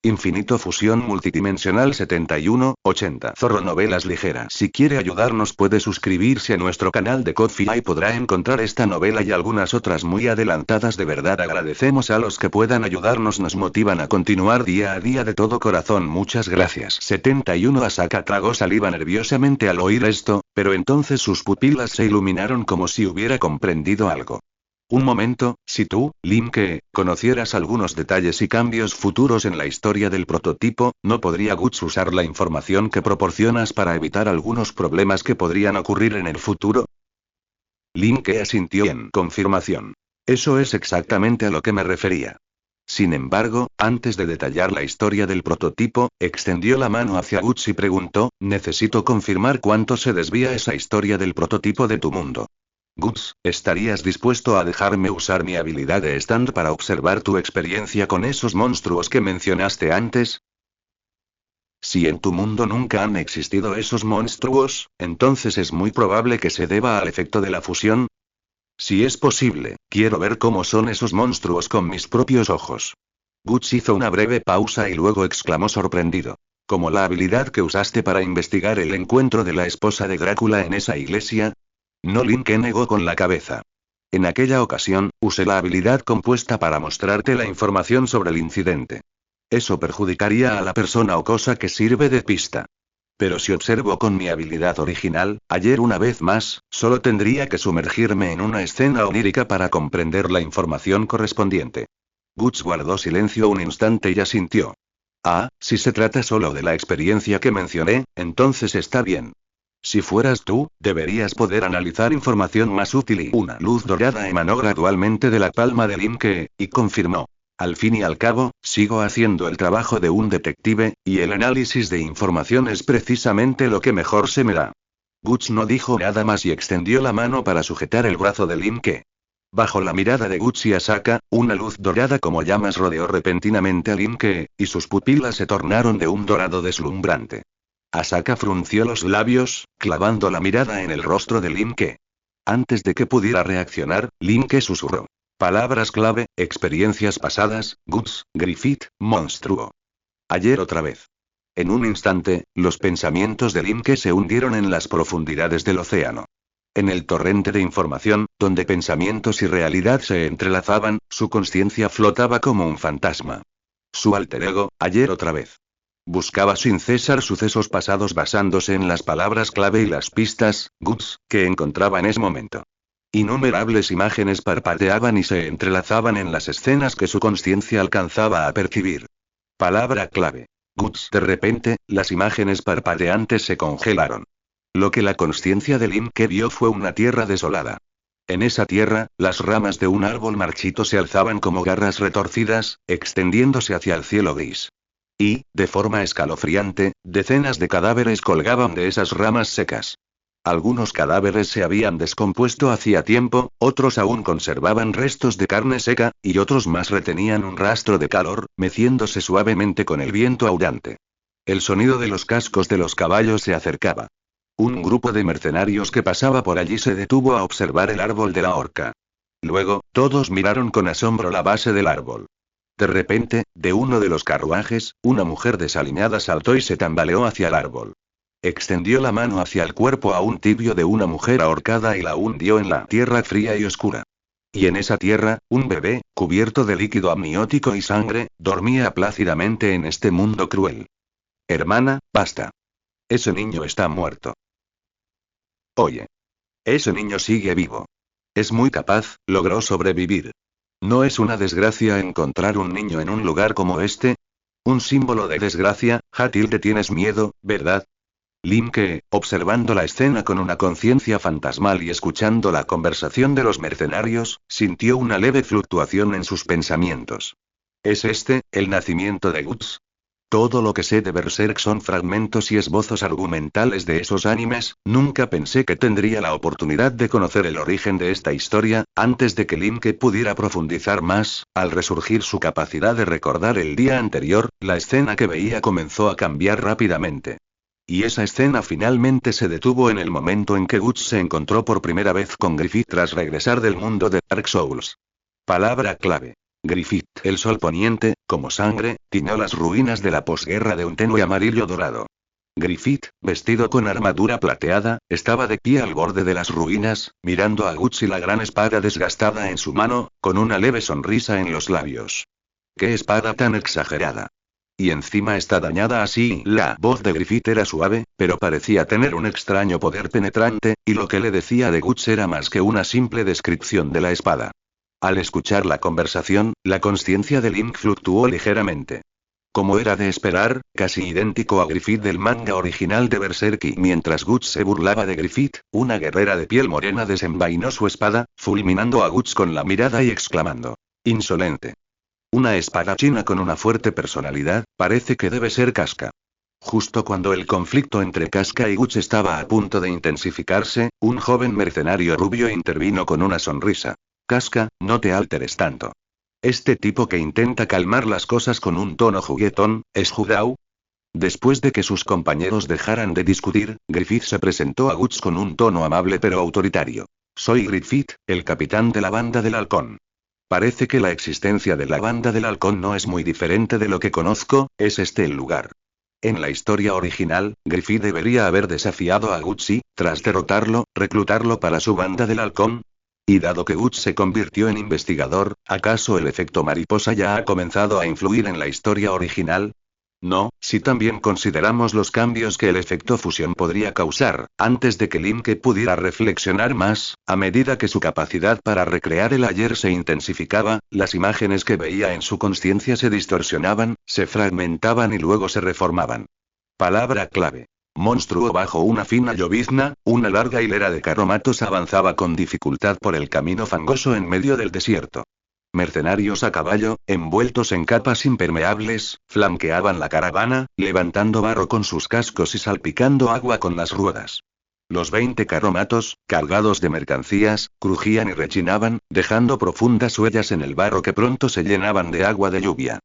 Infinito Fusión Multidimensional 7180. Zorro Novelas Ligeras. Si quiere ayudarnos puede suscribirse a nuestro canal de Ko-fi y podrá encontrar esta novela y algunas otras muy adelantadas. De verdad agradecemos a los que puedan ayudarnos, nos motivan a continuar día a día de todo corazón. Muchas gracias. 71. Asaka tragó saliva nerviosamente al oír esto, pero entonces sus pupilas se iluminaron como si hubiera comprendido algo. Un momento, si tú, Limke, conocieras algunos detalles y cambios futuros en la historia del prototipo, ¿no podría Guts usar la información que proporcionas para evitar algunos problemas que podrían ocurrir en el futuro? Limke asintió en confirmación. Eso es exactamente a lo que me refería. Sin embargo, antes de detallar la historia del prototipo, extendió la mano hacia Guts y preguntó, necesito confirmar cuánto se desvía esa historia del prototipo de tu mundo. Guts, ¿estarías dispuesto a dejarme usar mi habilidad de stand para observar tu experiencia con esos monstruos que mencionaste antes? Si en tu mundo nunca han existido esos monstruos, entonces es muy probable que se deba al efecto de la fusión. Si es posible, quiero ver cómo son esos monstruos con mis propios ojos. Guts hizo una breve pausa y luego exclamó sorprendido. ¿Como la habilidad que usaste para investigar el encuentro de la esposa de Drácula en esa iglesia? No, Limke negó con la cabeza. En aquella ocasión, usé la habilidad compuesta para mostrarte la información sobre el incidente. Eso perjudicaría a la persona o cosa que sirve de pista. Pero si observo con mi habilidad original, ayer una vez más, solo tendría que sumergirme en una escena onírica para comprender la información correspondiente. Guts guardó silencio un instante y asintió. Ah, si se trata solo de la experiencia que mencioné, entonces está bien. Si fueras tú, deberías poder analizar información más útil y una luz dorada emanó gradualmente de la palma de Limke, y confirmó. Al fin y al cabo, sigo haciendo el trabajo de un detective, y el análisis de información es precisamente lo que mejor se me da. Guts no dijo nada más y extendió la mano para sujetar el brazo de Limke. Bajo la mirada de Guts y Asaka, una luz dorada como llamas rodeó repentinamente a Limke, y sus pupilas se tornaron de un dorado deslumbrante. Asaka frunció los labios, clavando la mirada en el rostro de Limke. Antes de que pudiera reaccionar, Limke susurró. Palabras clave, experiencias pasadas, Guts, Griffith, monstruo. Ayer otra vez. En un instante, los pensamientos de Limke se hundieron en las profundidades del océano. En el torrente de información, donde pensamientos y realidad se entrelazaban, su conciencia flotaba como un fantasma. Su alter ego, ayer otra vez. Buscaba sin cesar sucesos pasados basándose en las palabras clave y las pistas, Guts, que encontraba en ese momento. Innumerables imágenes parpadeaban y se entrelazaban en las escenas que su conciencia alcanzaba a percibir. Palabra clave. Guts. De repente, las imágenes parpadeantes se congelaron. Lo que la conciencia de Limke vio fue una tierra desolada. En esa tierra, las ramas de un árbol marchito se alzaban como garras retorcidas, extendiéndose hacia el cielo gris. Y, de forma escalofriante, decenas de cadáveres colgaban de esas ramas secas. Algunos cadáveres se habían descompuesto hacía tiempo, otros aún conservaban restos de carne seca, y otros más retenían un rastro de calor, meciéndose suavemente con el viento aullante. El sonido de los cascos de los caballos se acercaba. Un grupo de mercenarios que pasaba por allí se detuvo a observar el árbol de la horca. Luego, todos miraron con asombro la base del árbol. De repente, de uno de los carruajes, una mujer desaliñada saltó y se tambaleó hacia el árbol. Extendió la mano hacia el cuerpo aún tibio de una mujer ahorcada y la hundió en la tierra fría y oscura. Y en esa tierra, un bebé, cubierto de líquido amniótico y sangre, dormía plácidamente en este mundo cruel. Hermana, basta. Ese niño está muerto. Oye. Ese niño sigue vivo. Es muy capaz, logró sobrevivir. ¿No es una desgracia encontrar un niño en un lugar como este? Un símbolo de desgracia, Hatilde, tienes miedo, ¿verdad? Limke, observando la escena con una conciencia fantasmal y escuchando la conversación de los mercenarios, sintió una leve fluctuación en sus pensamientos. ¿Es este, el nacimiento de Guts? Todo lo que sé de Berserk son fragmentos y esbozos argumentales de esos animes, nunca pensé que tendría la oportunidad de conocer el origen de esta historia, antes de que Limke pudiera profundizar más, al resurgir su capacidad de recordar el día anterior, la escena que veía comenzó a cambiar rápidamente. Y esa escena finalmente se detuvo en el momento en que Guts se encontró por primera vez con Griffith tras regresar del mundo de Dark Souls. Palabra clave. Griffith. El sol poniente, como sangre, tiñó las ruinas de la posguerra de un tenue amarillo dorado. Griffith, vestido con armadura plateada, estaba de pie al borde de las ruinas, mirando a Guts y la gran espada desgastada en su mano, con una leve sonrisa en los labios. ¡Qué espada tan exagerada! Y encima está dañada así. La voz de Griffith era suave, pero parecía tener un extraño poder penetrante, y lo que le decía de Guts era más que una simple descripción de la espada. Al escuchar la conversación, la conciencia de Link fluctuó ligeramente. Como era de esperar, casi idéntico a Griffith del manga original de Berserk, y mientras Guts se burlaba de Griffith, una guerrera de piel morena desenvainó su espada, fulminando a Guts con la mirada y exclamando: «¡Insolente!». Una espadachina con una fuerte personalidad, parece que debe ser Casca. Justo cuando el conflicto entre Casca y Guts estaba a punto de intensificarse, un joven mercenario rubio intervino con una sonrisa. «Casca, no te alteres tanto. Este tipo que intenta calmar las cosas con un tono juguetón, ¿es Hu Dao?». Después de que sus compañeros dejaran de discutir, Griffith se presentó a Guts con un tono amable pero autoritario. «Soy Griffith, el capitán de la banda del halcón. Parece que la existencia de la banda del halcón no es muy diferente de lo que conozco, ¿es este el lugar?». En la historia original, Griffith debería haber desafiado a Guts y, tras derrotarlo, reclutarlo para su banda del halcón. Y dado que Guts se convirtió en investigador, ¿acaso el efecto mariposa ya ha comenzado a influir en la historia original? No, si también consideramos los cambios que el efecto fusión podría causar, antes de que Link pudiera reflexionar más, a medida que su capacidad para recrear el ayer se intensificaba, las imágenes que veía en su conciencia se distorsionaban, se fragmentaban y luego se reformaban. Palabra clave: monstruo. Bajo una fina llovizna, una larga hilera de carromatos avanzaba con dificultad por el camino fangoso en medio del desierto. Mercenarios a caballo, envueltos en capas impermeables, flanqueaban la caravana, levantando barro con sus cascos y salpicando agua con las ruedas. Los 20 carromatos, cargados de mercancías, crujían y rechinaban, dejando profundas huellas en el barro que pronto se llenaban de agua de lluvia.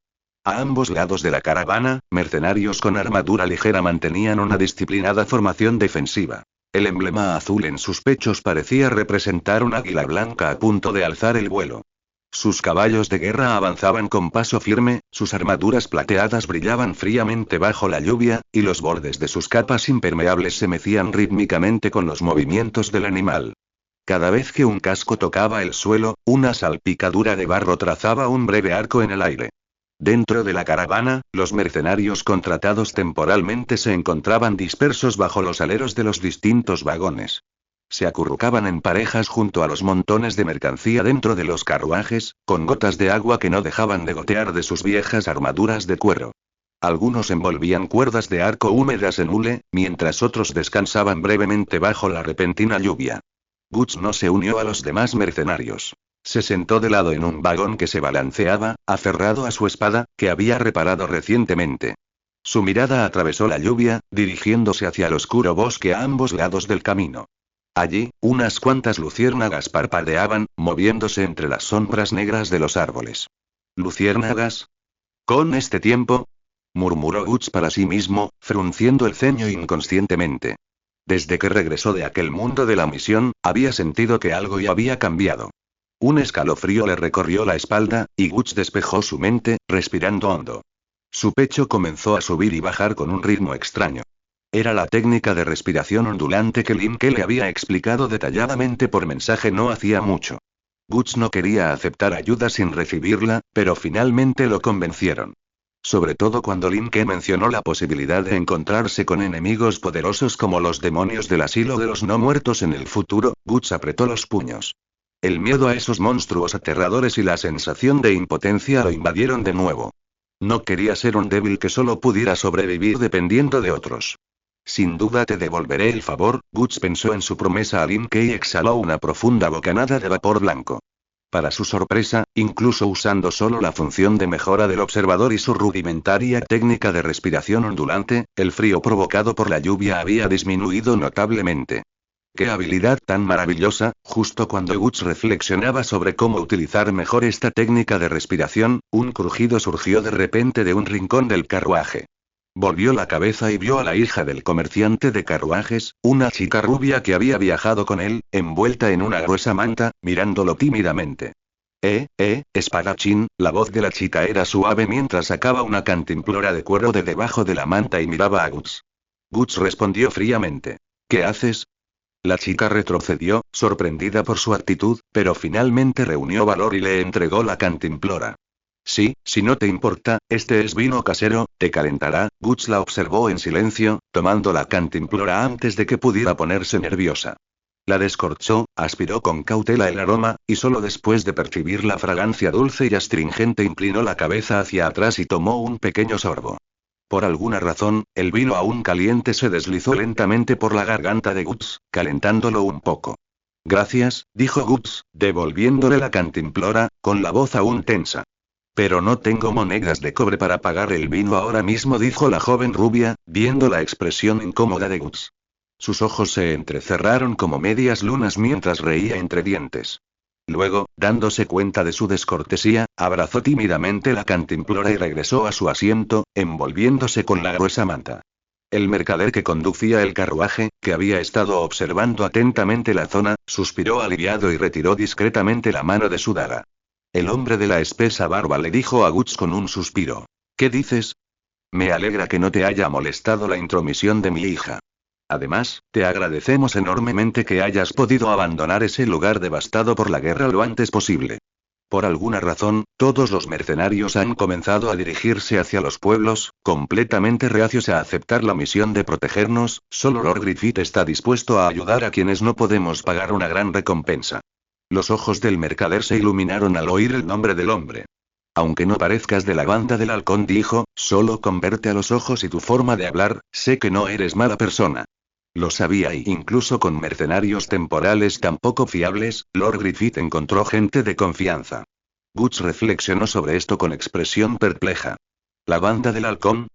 A ambos lados de la caravana, mercenarios con armadura ligera mantenían una disciplinada formación defensiva. El emblema azul en sus pechos parecía representar un águila blanca a punto de alzar el vuelo. Sus caballos de guerra avanzaban con paso firme, sus armaduras plateadas brillaban fríamente bajo la lluvia, y los bordes de sus capas impermeables se mecían rítmicamente con los movimientos del animal. Cada vez que un casco tocaba el suelo, una salpicadura de barro trazaba un breve arco en el aire. Dentro de la caravana, los mercenarios contratados temporalmente se encontraban dispersos bajo los aleros de los distintos vagones. Se acurrucaban en parejas junto a los montones de mercancía dentro de los carruajes, con gotas de agua que no dejaban de gotear de sus viejas armaduras de cuero. Algunos envolvían cuerdas de arco húmedas en hule, mientras otros descansaban brevemente bajo la repentina lluvia. Guts no se unió a los demás mercenarios. Se sentó de lado en un vagón que se balanceaba, aferrado a su espada, que había reparado recientemente. Su mirada atravesó la lluvia, dirigiéndose hacia el oscuro bosque a ambos lados del camino. Allí, unas cuantas luciérnagas parpadeaban, moviéndose entre las sombras negras de los árboles. ¿Luciérnagas? ¿Con este tiempo?, murmuró Guts para sí mismo, frunciendo el ceño inconscientemente. Desde que regresó de aquel mundo de la misión, había sentido que algo ya había cambiado. Un escalofrío le recorrió la espalda, y Guts despejó su mente, respirando hondo. Su pecho comenzó a subir y bajar con un ritmo extraño. Era la técnica de respiración ondulante que Link le había explicado detalladamente por mensaje no hacía mucho. Guts no quería aceptar ayuda sin recibirla, pero finalmente lo convencieron. Sobre todo cuando Link mencionó la posibilidad de encontrarse con enemigos poderosos como los demonios del asilo de los no muertos en el futuro, Guts apretó los puños. El miedo a esos monstruos aterradores y la sensación de impotencia lo invadieron de nuevo. No quería ser un débil que solo pudiera sobrevivir dependiendo de otros. Sin duda te devolveré el favor, Guts pensó en su promesa a Link y exhaló una profunda bocanada de vapor blanco. Para su sorpresa, incluso usando solo la función de mejora del observador y su rudimentaria técnica de respiración ondulante, el frío provocado por la lluvia había disminuido notablemente. ¡Qué habilidad tan maravillosa! Justo cuando Guts reflexionaba sobre cómo utilizar mejor esta técnica de respiración, un crujido surgió de repente de un rincón del carruaje. Volvió la cabeza y vio a la hija del comerciante de carruajes, una chica rubia que había viajado con él, envuelta en una gruesa manta, mirándolo tímidamente. espadachín. La voz de la chica era suave mientras sacaba una cantimplora de cuero de debajo de la manta y miraba a Guts. Guts respondió fríamente. ¿Qué haces? La chica retrocedió, sorprendida por su actitud, pero finalmente reunió valor y le entregó la cantimplora. Sí, si no te importa, este es vino casero, te calentará. Guts la observó en silencio, tomando la cantimplora antes de que pudiera ponerse nerviosa. La descorchó, aspiró con cautela el aroma, y solo después de percibir la fragancia dulce y astringente inclinó la cabeza hacia atrás y tomó un pequeño sorbo. Por alguna razón, el vino aún caliente se deslizó lentamente por la garganta de Guts, calentándolo un poco. Gracias, dijo Guts, devolviéndole la cantimplora, con la voz aún tensa. Pero no tengo monedas de cobre para pagar el vino ahora mismo, dijo la joven rubia, viendo la expresión incómoda de Guts. Sus ojos se entrecerraron como medias lunas mientras reía entre dientes. Luego, dándose cuenta de su descortesía, abrazó tímidamente la cantimplora y regresó a su asiento, envolviéndose con la gruesa manta. El mercader que conducía el carruaje, que había estado observando atentamente la zona, suspiró aliviado y retiró discretamente la mano de su daga. El hombre de la espesa barba le dijo a Guts con un suspiro. ¿Qué dices? Me alegra que no te haya molestado la intromisión de mi hija. Además, te agradecemos enormemente que hayas podido abandonar ese lugar devastado por la guerra lo antes posible. Por alguna razón, todos los mercenarios han comenzado a dirigirse hacia los pueblos, completamente reacios a aceptar la misión de protegernos. Solo Lord Griffith está dispuesto a ayudar a quienes no podemos pagar una gran recompensa. Los ojos del mercader se iluminaron al oír el nombre del hombre. Aunque no parezcas de la banda del halcón, dijo, solo con verte a los ojos y tu forma de hablar, sé que no eres mala persona. Lo sabía, y incluso con mercenarios temporales tan poco fiables, Lord Griffith encontró gente de confianza. Guts reflexionó sobre esto con expresión perpleja. ¿La banda del halcón?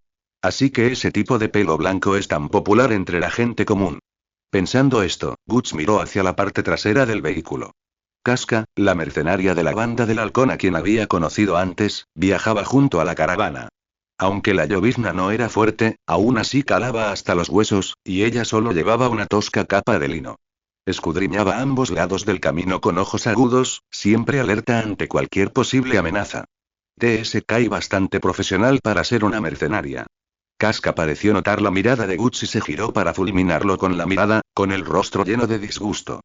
Así que ese tipo de pelo blanco es tan popular entre la gente común. Pensando esto, Guts miró hacia la parte trasera del vehículo. Casca, la mercenaria de la banda del halcón a quien había conocido antes, viajaba junto a la caravana. Aunque la llovizna no era fuerte, aún así calaba hasta los huesos, y ella solo llevaba una tosca capa de lino. Escudriñaba ambos lados del camino con ojos agudos, siempre alerta ante cualquier posible amenaza. TSK bastante profesional para ser una mercenaria. Casca pareció notar la mirada de Guts y se giró para fulminarlo con la mirada, con el rostro lleno de disgusto.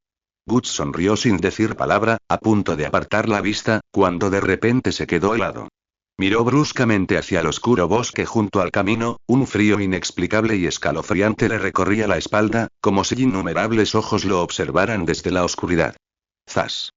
Guts sonrió sin decir palabra, a punto de apartar la vista, cuando de repente se quedó helado. Miró bruscamente hacia el oscuro bosque junto al camino, un frío inexplicable y escalofriante le recorría la espalda, como si innumerables ojos lo observaran desde la oscuridad. ¡Zas!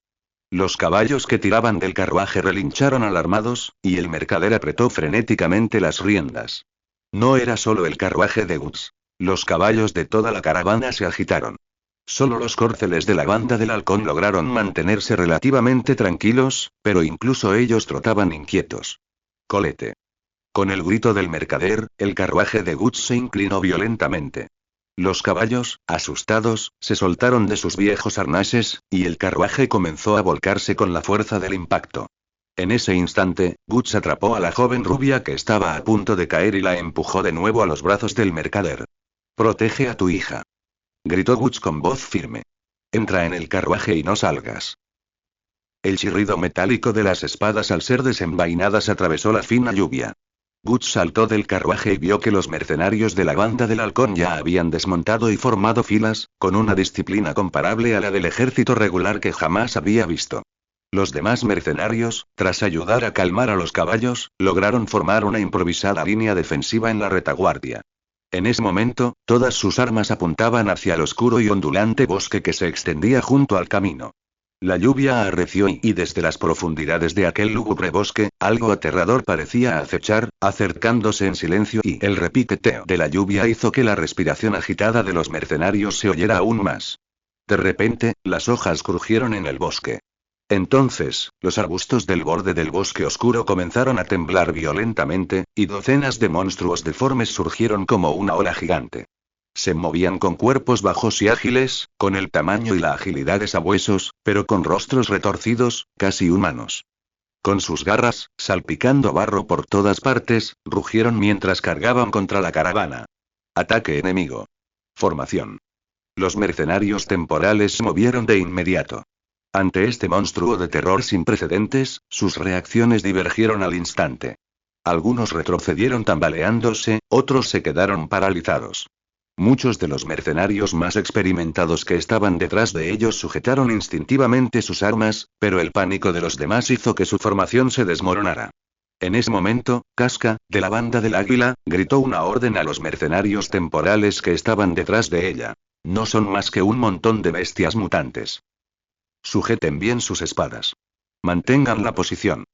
Los caballos que tiraban del carruaje relincharon alarmados, y el mercader apretó frenéticamente las riendas. No era solo el carruaje de Guts. Los caballos de toda la caravana se agitaron. Solo los córceles de la banda del halcón lograron mantenerse relativamente tranquilos, pero incluso ellos trotaban inquietos. Colete. Con el grito del mercader, el carruaje de Guts se inclinó violentamente. Los caballos, asustados, se soltaron de sus viejos arneses, y el carruaje comenzó a volcarse con la fuerza del impacto. En ese instante, Guts atrapó a la joven rubia que estaba a punto de caer y la empujó de nuevo a los brazos del mercader. «Protege a tu hija», gritó Guts con voz firme. «Entra en el carruaje y no salgas». El chirrido metálico de las espadas al ser desenvainadas atravesó la fina lluvia. Guts saltó del carruaje y vio que los mercenarios de la banda del halcón ya habían desmontado y formado filas, con una disciplina comparable a la del ejército regular que jamás había visto. Los demás mercenarios, tras ayudar a calmar a los caballos, lograron formar una improvisada línea defensiva en la retaguardia. En ese momento, todas sus armas apuntaban hacia el oscuro y ondulante bosque que se extendía junto al camino. La lluvia arreció y desde las profundidades de aquel lúgubre bosque, algo aterrador parecía acechar, acercándose en silencio, y el repiqueteo de la lluvia hizo que la respiración agitada de los mercenarios se oyera aún más. De repente, las hojas crujieron en el bosque. Entonces, los arbustos del borde del bosque oscuro comenzaron a temblar violentamente, y docenas de monstruos deformes surgieron como una ola gigante. Se movían con cuerpos bajos y ágiles, con el tamaño y la agilidad de sabuesos, pero con rostros retorcidos, casi humanos. Con sus garras, salpicando barro por todas partes, rugieron mientras cargaban contra la caravana. Ataque enemigo. Formación. Los mercenarios temporales se movieron de inmediato. Ante este monstruo de terror sin precedentes, sus reacciones divergieron al instante. Algunos retrocedieron tambaleándose, otros se quedaron paralizados. Muchos de los mercenarios más experimentados que estaban detrás de ellos sujetaron instintivamente sus armas, pero el pánico de los demás hizo que su formación se desmoronara. En ese momento, Casca, de la banda del Águila, gritó una orden a los mercenarios temporales que estaban detrás de ella. No son más que un montón de bestias mutantes. Sujeten bien sus espadas. Mantengan la posición.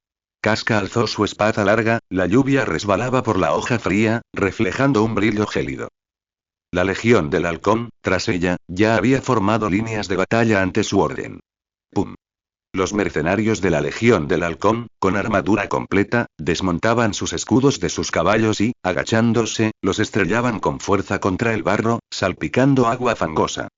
Casca alzó su espada larga, la lluvia resbalaba por la hoja fría, reflejando un brillo gélido. La Legión del Halcón, tras ella, ya había formado líneas de batalla ante su orden. ¡Pum! Los mercenarios de la Legión del Halcón, con armadura completa, desmontaban sus escudos de sus caballos y, agachándose, los estrellaban con fuerza contra el barro, salpicando agua fangosa.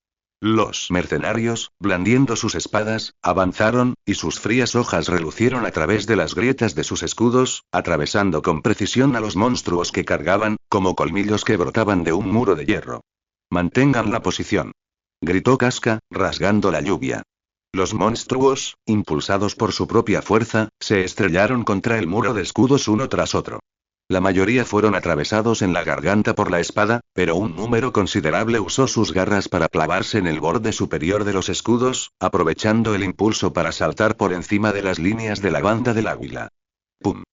Los mercenarios, blandiendo sus espadas, avanzaron, y sus frías hojas relucieron a través de las grietas de sus escudos, atravesando con precisión a los monstruos que cargaban, como colmillos que brotaban de un muro de hierro. «Mantengan la posición», gritó Casca, rasgando la lluvia. Los monstruos, impulsados por su propia fuerza, se estrellaron contra el muro de escudos uno tras otro. La mayoría fueron atravesados en la garganta por la espada, pero un número considerable usó sus garras para clavarse en el borde superior de los escudos, aprovechando el impulso para saltar por encima de las líneas de la banda del Águila. ¡Pum!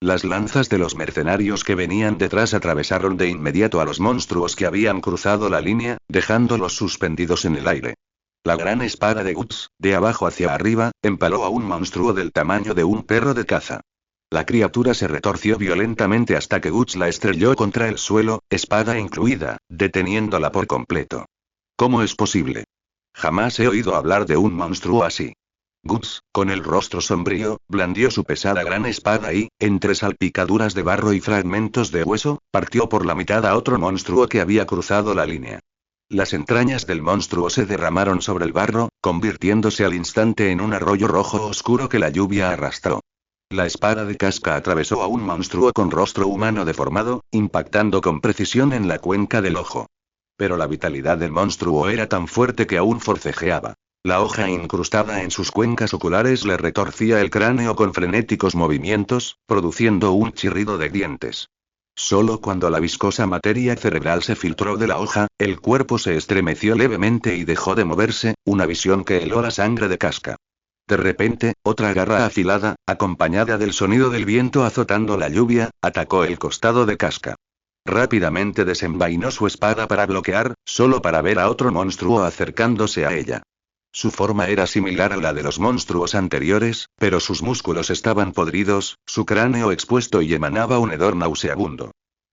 Las lanzas de los mercenarios que venían detrás atravesaron de inmediato a los monstruos que habían cruzado la línea, dejándolos suspendidos en el aire. La gran espada de Guts, de abajo hacia arriba, empaló a un monstruo del tamaño de un perro de caza. La criatura se retorció violentamente hasta que Guts la estrelló contra el suelo, espada incluida, deteniéndola por completo. ¿Cómo es posible? Jamás he oído hablar de un monstruo así. Guts, con el rostro sombrío, blandió su pesada gran espada y, entre salpicaduras de barro y fragmentos de hueso, partió por la mitad a otro monstruo que había cruzado la línea. Las entrañas del monstruo se derramaron sobre el barro, convirtiéndose al instante en un arroyo rojo oscuro que la lluvia arrastró. La espada de Casca atravesó a un monstruo con rostro humano deformado, impactando con precisión en la cuenca del ojo. Pero la vitalidad del monstruo era tan fuerte que aún forcejeaba. La hoja incrustada en sus cuencas oculares le retorcía el cráneo con frenéticos movimientos, produciendo un chirrido de dientes. Solo cuando la viscosa materia cerebral se filtró de la hoja, el cuerpo se estremeció levemente y dejó de moverse, una visión que heló la sangre de Casca. De repente, otra garra afilada, acompañada del sonido del viento azotando la lluvia, atacó el costado de Casca. Rápidamente desenvainó su espada para bloquear, solo para ver a otro monstruo acercándose a ella. Su forma era similar a la de los monstruos anteriores, pero sus músculos estaban podridos, su cráneo expuesto y emanaba un hedor nauseabundo.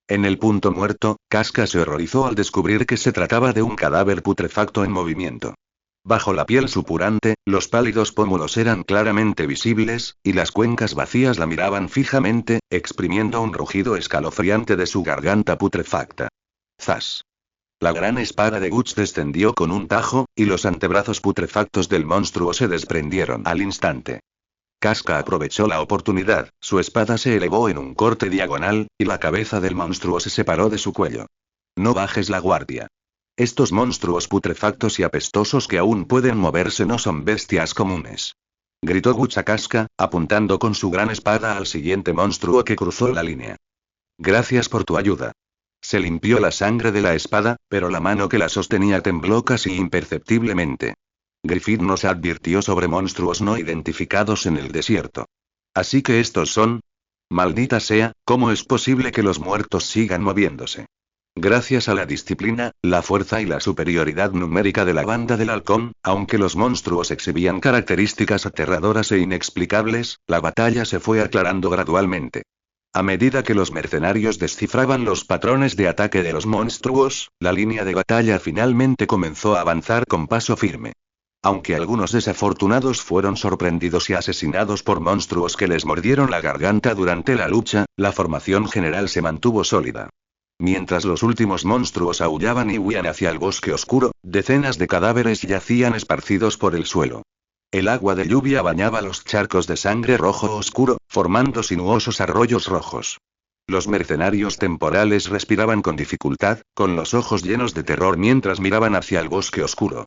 En el punto muerto, Casca se horrorizó al descubrir que se trataba de un cadáver putrefacto en movimiento. Bajo la piel supurante, los pálidos pómulos eran claramente visibles, y las cuencas vacías la miraban fijamente, exprimiendo un rugido escalofriante de su garganta putrefacta. ¡Zas! La gran espada de Guts descendió con un tajo, y los antebrazos putrefactos del monstruo se desprendieron al instante. Casca aprovechó la oportunidad, su espada se elevó en un corte diagonal, y la cabeza del monstruo se separó de su cuello. No bajes la guardia. Estos monstruos putrefactos y apestosos que aún pueden moverse no son bestias comunes. Gritó Guts a Casca, apuntando con su gran espada al siguiente monstruo que cruzó la línea. Gracias por tu ayuda. Se limpió la sangre de la espada, pero la mano que la sostenía tembló casi imperceptiblemente. Griffith nos advirtió sobre monstruos no identificados en el desierto. Así que estos son... Maldita sea, ¿cómo es posible que los muertos sigan moviéndose? Gracias a la disciplina, la fuerza y la superioridad numérica de la banda del Halcón, aunque los monstruos exhibían características aterradoras e inexplicables, la batalla se fue aclarando gradualmente. A medida que los mercenarios descifraban los patrones de ataque de los monstruos, la línea de batalla finalmente comenzó a avanzar con paso firme. Aunque algunos desafortunados fueron sorprendidos y asesinados por monstruos que les mordieron la garganta durante la lucha, la formación general se mantuvo sólida. Mientras los últimos monstruos aullaban y huían hacia el bosque oscuro, decenas de cadáveres yacían esparcidos por el suelo. El agua de lluvia bañaba los charcos de sangre rojo oscuro, formando sinuosos arroyos rojos. Los mercenarios temporales respiraban con dificultad, con los ojos llenos de terror mientras miraban hacia el bosque oscuro.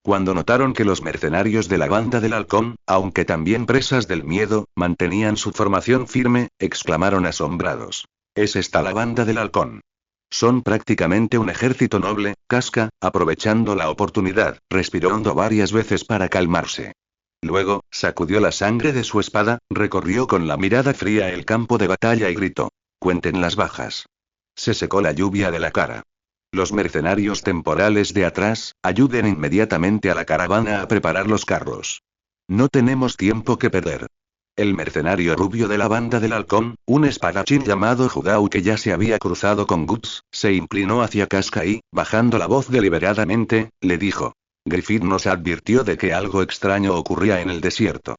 Cuando notaron que los mercenarios de la banda del halcón, aunque también presas del miedo, mantenían su formación firme, exclamaron asombrados. ¿Es esta la banda del halcón? Son prácticamente un ejército noble. Casca, aprovechando la oportunidad, respiró hondo varias veces para calmarse. Luego, sacudió la sangre de su espada, recorrió con la mirada fría el campo de batalla y gritó. Cuenten las bajas. Se secó la lluvia de la cara. Los mercenarios temporales de atrás, ayuden inmediatamente a la caravana a preparar los carros. No tenemos tiempo que perder. El mercenario rubio de la banda del halcón, un espadachín llamado Judau que ya se había cruzado con Guts, se inclinó hacia Casca y, bajando la voz deliberadamente, le dijo. Griffith nos advirtió de que algo extraño ocurría en el desierto.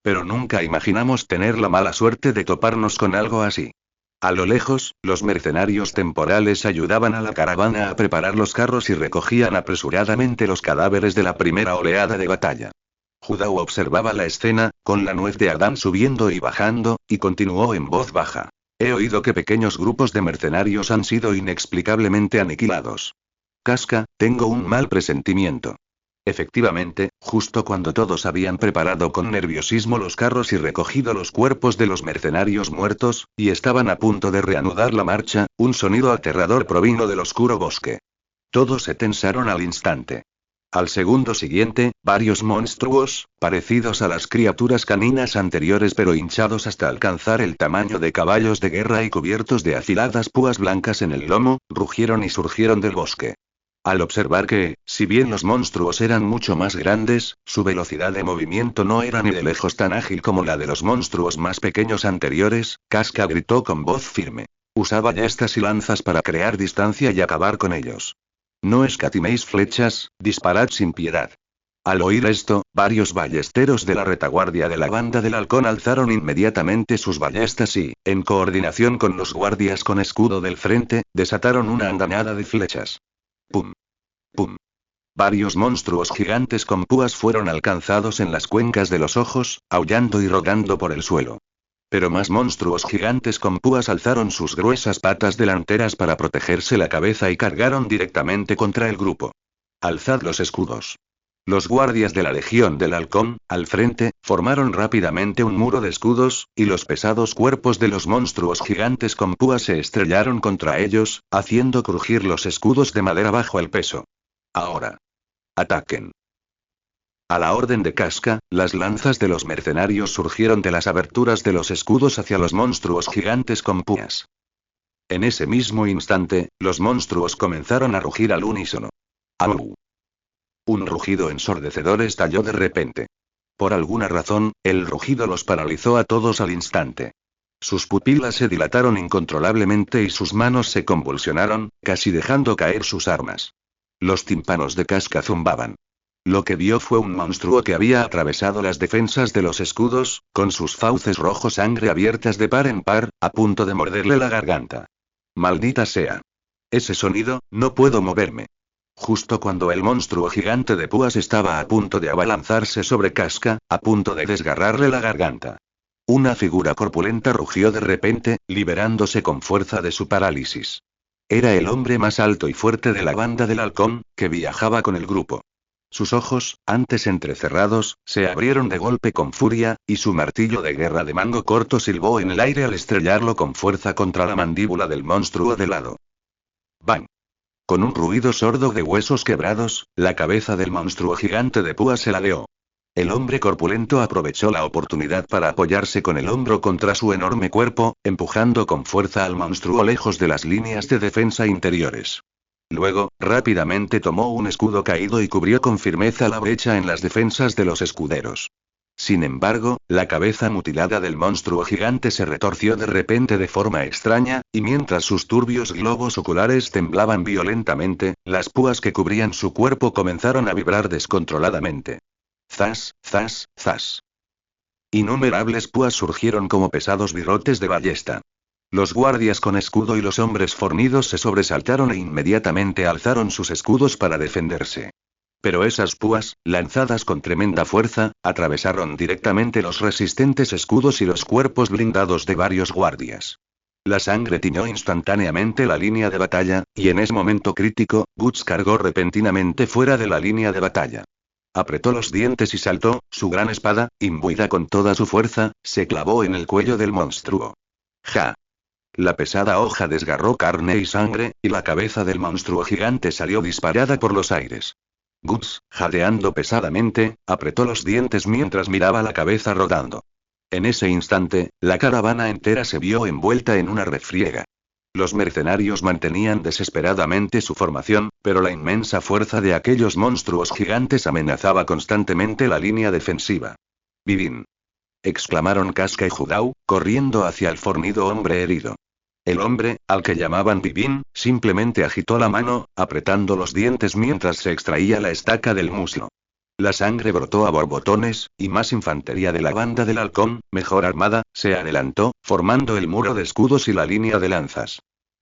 Pero nunca imaginamos tener la mala suerte de toparnos con algo así. A lo lejos, los mercenarios temporales ayudaban a la caravana a preparar los carros y recogían apresuradamente los cadáveres de la primera oleada de batalla. Judau observaba la escena, con la nuez de Adán subiendo y bajando, y continuó en voz baja. He oído que pequeños grupos de mercenarios han sido inexplicablemente aniquilados. Casca, tengo un mal presentimiento. Efectivamente, justo cuando todos habían preparado con nerviosismo los carros y recogido los cuerpos de los mercenarios muertos, y estaban a punto de reanudar la marcha, un sonido aterrador provino del oscuro bosque. Todos se tensaron al instante. Al segundo siguiente, varios monstruos, parecidos a las criaturas caninas anteriores pero hinchados hasta alcanzar el tamaño de caballos de guerra y cubiertos de afiladas púas blancas en el lomo, rugieron y surgieron del bosque. Al observar que, si bien los monstruos eran mucho más grandes, su velocidad de movimiento no era ni de lejos tan ágil como la de los monstruos más pequeños anteriores, Casca gritó con voz firme. Usad ballestas y lanzas para crear distancia y acabar con ellos. No escatiméis flechas, disparad sin piedad. Al oír esto, varios ballesteros de la retaguardia de la banda del halcón alzaron inmediatamente sus ballestas y, en coordinación con los guardias con escudo del frente, desataron una andanada de flechas. ¡Pum! ¡Pum! Varios monstruos gigantes con púas fueron alcanzados en las cuencas de los ojos, aullando y rodando por el suelo. Pero más monstruos gigantes con púas alzaron sus gruesas patas delanteras para protegerse la cabeza y cargaron directamente contra el grupo. Alzad los escudos. Los guardias de la Legión del Halcón, al frente, formaron rápidamente un muro de escudos, y los pesados cuerpos de los monstruos gigantes con púas se estrellaron contra ellos, haciendo crujir los escudos de madera bajo el peso. Ahora. Ataquen. A la orden de Casca, las lanzas de los mercenarios surgieron de las aberturas de los escudos hacia los monstruos gigantes con púas. En ese mismo instante, los monstruos comenzaron a rugir al unísono. ¡Au! Un rugido ensordecedor estalló de repente. Por alguna razón, el rugido los paralizó a todos al instante. Sus pupilas se dilataron incontrolablemente y sus manos se convulsionaron, casi dejando caer sus armas. Los tímpanos de Casca zumbaban. Lo que vio fue un monstruo que había atravesado las defensas de los escudos, con sus fauces rojo sangre abiertas de par en par, a punto de morderle la garganta. ¡Maldita sea! Ese sonido, no puedo moverme. Justo cuando el monstruo gigante de púas estaba a punto de abalanzarse sobre Casca, a punto de desgarrarle la garganta. Una figura corpulenta rugió de repente, liberándose con fuerza de su parálisis. Era el hombre más alto y fuerte de la banda del halcón, que viajaba con el grupo. Sus ojos, antes entrecerrados, se abrieron de golpe con furia, y su martillo de guerra de mango corto silbó en el aire al estrellarlo con fuerza contra la mandíbula del monstruo de lado. ¡Bang! Con un ruido sordo de huesos quebrados, la cabeza del monstruo gigante de púas se ladeó. El hombre corpulento aprovechó la oportunidad para apoyarse con el hombro contra su enorme cuerpo, empujando con fuerza al monstruo lejos de las líneas de defensa interiores. Luego, rápidamente tomó un escudo caído y cubrió con firmeza la brecha en las defensas de los escuderos. Sin embargo, la cabeza mutilada del monstruo gigante se retorció de repente de forma extraña, y mientras sus turbios globos oculares temblaban violentamente, las púas que cubrían su cuerpo comenzaron a vibrar descontroladamente. Zas, zas, zas. Innumerables púas surgieron como pesados birrotes de ballesta. Los guardias con escudo y los hombres fornidos se sobresaltaron e inmediatamente alzaron sus escudos para defenderse. Pero esas púas, lanzadas con tremenda fuerza, atravesaron directamente los resistentes escudos y los cuerpos blindados de varios guardias. La sangre tiñó instantáneamente la línea de batalla, y en ese momento crítico, Guts cargó repentinamente fuera de la línea de batalla. apretó los dientes y saltó, su gran espada, imbuida con toda su fuerza, se clavó en el cuello del monstruo. ¡Ja! La pesada hoja desgarró carne y sangre, y la cabeza del monstruo gigante salió disparada por los aires. Guts, jadeando pesadamente, apretó los dientes mientras miraba la cabeza rodando. En ese instante, la caravana entera se vio envuelta en una refriega. Los mercenarios mantenían desesperadamente su formación, pero la inmensa fuerza de aquellos monstruos gigantes amenazaba constantemente la línea defensiva. «Vivin», exclamaron Casca y Judau, corriendo hacia el fornido hombre herido. El hombre, al que llamaban Vivin, simplemente agitó la mano, apretando los dientes mientras se extraía la estaca del muslo. La sangre brotó a borbotones, y más infantería de la banda del halcón, mejor armada, se adelantó, formando el muro de escudos y la línea de lanzas.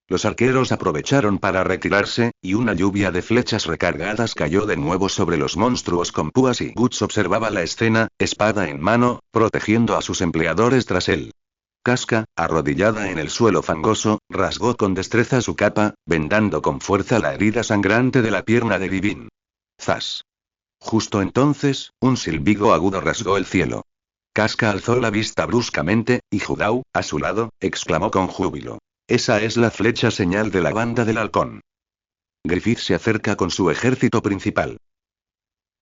Los arqueros aprovecharon para retirarse, y una lluvia de flechas recargadas cayó de nuevo sobre los monstruos con púas y Guts observaba la escena, espada en mano, protegiendo a sus empleadores tras él. Casca, arrodillada en el suelo fangoso, rasgó con destreza su capa, vendando con fuerza la herida sangrante de la pierna de Vivin. ¡Zas! Justo entonces, un silbido agudo rasgó el cielo. Casca alzó la vista bruscamente, y Judau, a su lado, exclamó con júbilo. Esa es la flecha señal de la banda del halcón. Griffith se acerca con su ejército principal.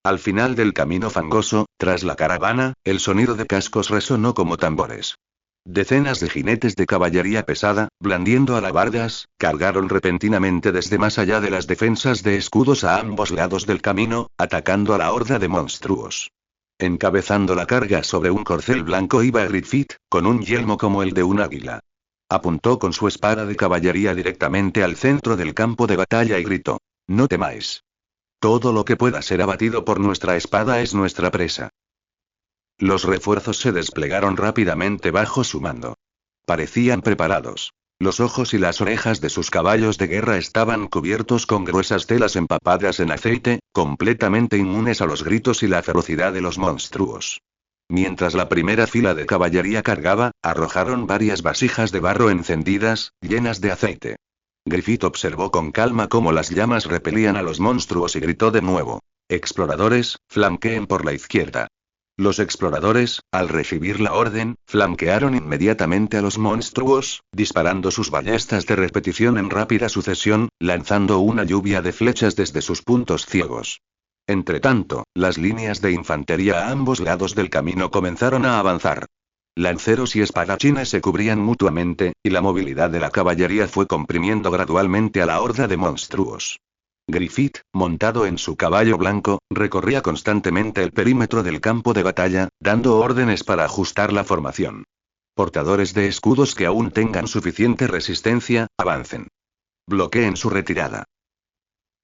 Al final del camino fangoso, tras la caravana, el sonido de cascos resonó como tambores. Decenas de jinetes de caballería pesada, blandiendo alabardas, cargaron repentinamente desde más allá de las defensas de escudos a ambos lados del camino, atacando a la horda de monstruos. Encabezando la carga sobre un corcel blanco iba Griffith, con un yelmo como el de un águila. Apuntó con su espada de caballería directamente al centro del campo de batalla y gritó: «No temáis. Todo lo que pueda ser abatido por nuestra espada es nuestra presa». Los refuerzos se desplegaron rápidamente bajo su mando. Parecían preparados. Los ojos y las orejas de sus caballos de guerra estaban cubiertos con gruesas telas empapadas en aceite, completamente inmunes a los gritos y la ferocidad de los monstruos. Mientras la primera fila de caballería cargaba, arrojaron varias vasijas de barro encendidas, llenas de aceite. Griffith observó con calma cómo las llamas repelían a los monstruos y gritó de nuevo: «Exploradores, flanqueen por la izquierda». Los exploradores, al recibir la orden, flanquearon inmediatamente a los monstruos, disparando sus ballestas de repetición en rápida sucesión, lanzando una lluvia de flechas desde sus puntos ciegos. Entretanto, las líneas de infantería a ambos lados del camino comenzaron a avanzar. Lanceros y espadachines se cubrían mutuamente, y la movilidad de la caballería fue comprimiendo gradualmente a la horda de monstruos. Griffith, montado en su caballo blanco, recorría constantemente el perímetro del campo de batalla, dando órdenes para ajustar la formación. Portadores de escudos que aún tengan suficiente resistencia, avancen. Bloqueen su retirada.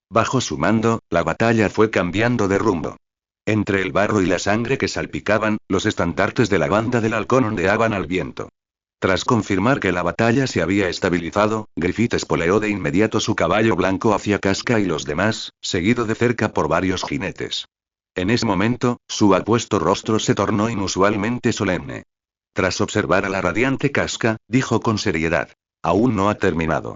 Bajo su mando, la batalla fue cambiando de rumbo. Entre el barro y la sangre que salpicaban, los estandartes de la banda del halcón ondeaban al viento. Tras confirmar que la batalla se había estabilizado, Griffith espoleó de inmediato su caballo blanco hacia Casca y los demás, seguido de cerca por varios jinetes. En ese momento, su apuesto rostro se tornó inusualmente solemne. Tras observar a la radiante Casca, dijo con seriedad: «Aún no ha terminado».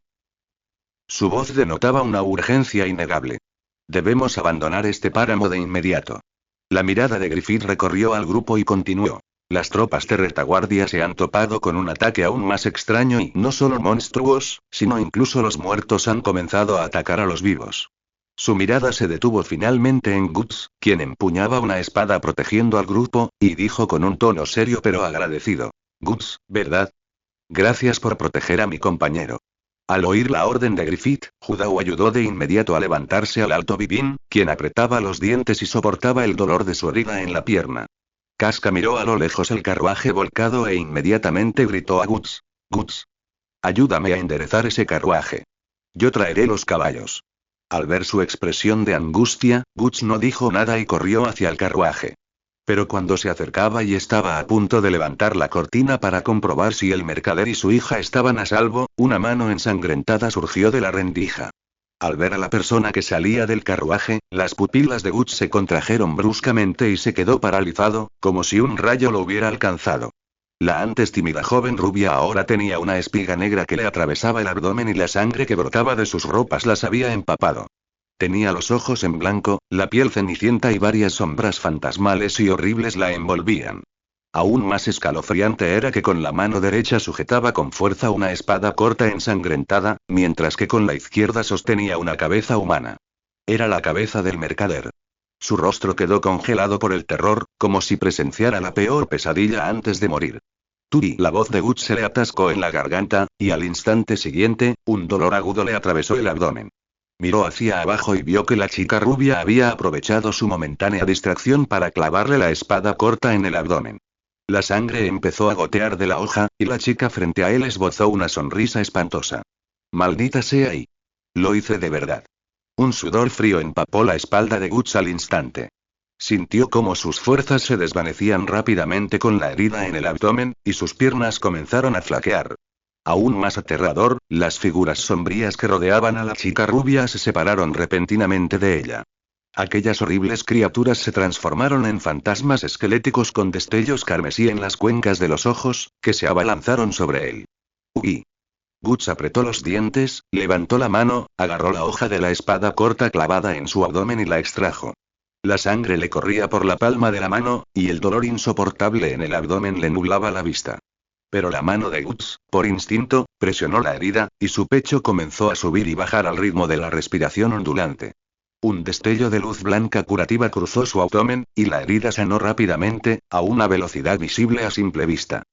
Su voz denotaba una urgencia innegable. «Debemos abandonar este páramo de inmediato». La mirada de Griffith recorrió al grupo y continuó: «Las tropas de retaguardia se han topado con un ataque aún más extraño y no solo monstruos, sino incluso los muertos han comenzado a atacar a los vivos». Su mirada se detuvo finalmente en Guts, quien empuñaba una espada protegiendo al grupo, y dijo con un tono serio pero agradecido: «Guts, ¿verdad? Gracias por proteger a mi compañero». Al oír la orden de Griffith, Judau ayudó de inmediato a levantarse al alto Vivin, quien apretaba los dientes y soportaba el dolor de su herida en la pierna. Casca miró a lo lejos el carruaje volcado e inmediatamente gritó a Guts: «Guts, ayúdame a enderezar ese carruaje. Yo traeré los caballos». Al ver su expresión de angustia, Guts no dijo nada y corrió hacia el carruaje. Pero cuando se acercaba y estaba a punto de levantar la cortina para comprobar si el mercader y su hija estaban a salvo, una mano ensangrentada surgió de la rendija. Al ver a la persona que salía del carruaje, las pupilas de Guts se contrajeron bruscamente y se quedó paralizado, como si un rayo lo hubiera alcanzado. La antes tímida joven rubia ahora tenía una espiga negra que le atravesaba el abdomen y la sangre que brotaba de sus ropas las había empapado. Tenía los ojos en blanco, la piel cenicienta y varias sombras fantasmales y horribles la envolvían. Aún más escalofriante era que con la mano derecha sujetaba con fuerza una espada corta ensangrentada, mientras que con la izquierda sostenía una cabeza humana. Era la cabeza del mercader. Su rostro quedó congelado por el terror, como si presenciara la peor pesadilla antes de morir. Turi, la voz de Guts se le atascó en la garganta, y al instante siguiente, un dolor agudo le atravesó el abdomen. Miró hacia abajo y vio que la chica rubia había aprovechado su momentánea distracción para clavarle la espada corta en el abdomen. La sangre empezó a gotear de la hoja, y la chica frente a él esbozó una sonrisa espantosa. Maldita sea y... Lo hice de verdad. Un sudor frío empapó la espalda de Guts al instante. Sintió cómo sus fuerzas se desvanecían rápidamente con la herida en el abdomen, y sus piernas comenzaron a flaquear. Aún más aterrador, las figuras sombrías que rodeaban a la chica rubia se separaron repentinamente de ella. Aquellas horribles criaturas se transformaron en fantasmas esqueléticos con destellos carmesí en las cuencas de los ojos, que se abalanzaron sobre él. ¡Uy! Guts apretó los dientes, levantó la mano, agarró la hoja de la espada corta clavada en su abdomen y la extrajo. La sangre le corría por la palma de la mano, y el dolor insoportable en el abdomen le nublaba la vista. Pero la mano de Guts, por instinto, presionó la herida, y su pecho comenzó a subir y bajar al ritmo de la respiración ondulante. Un destello de luz blanca curativa cruzó su abdomen, y la herida sanó rápidamente, a una velocidad visible a simple vista.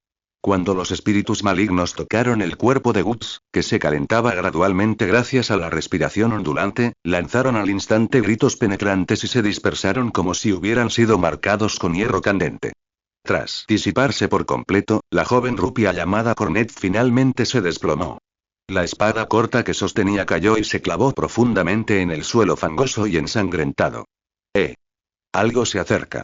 Cuando los espíritus malignos tocaron el cuerpo de Guts, que se calentaba gradualmente gracias a la respiración ondulante, lanzaron al instante gritos penetrantes y se dispersaron como si hubieran sido marcados con hierro candente. Tras disiparse por completo, la joven rupia llamada Cornet finalmente se desplomó. La espada corta que sostenía cayó y se clavó profundamente en el suelo fangoso y ensangrentado. Algo se acerca.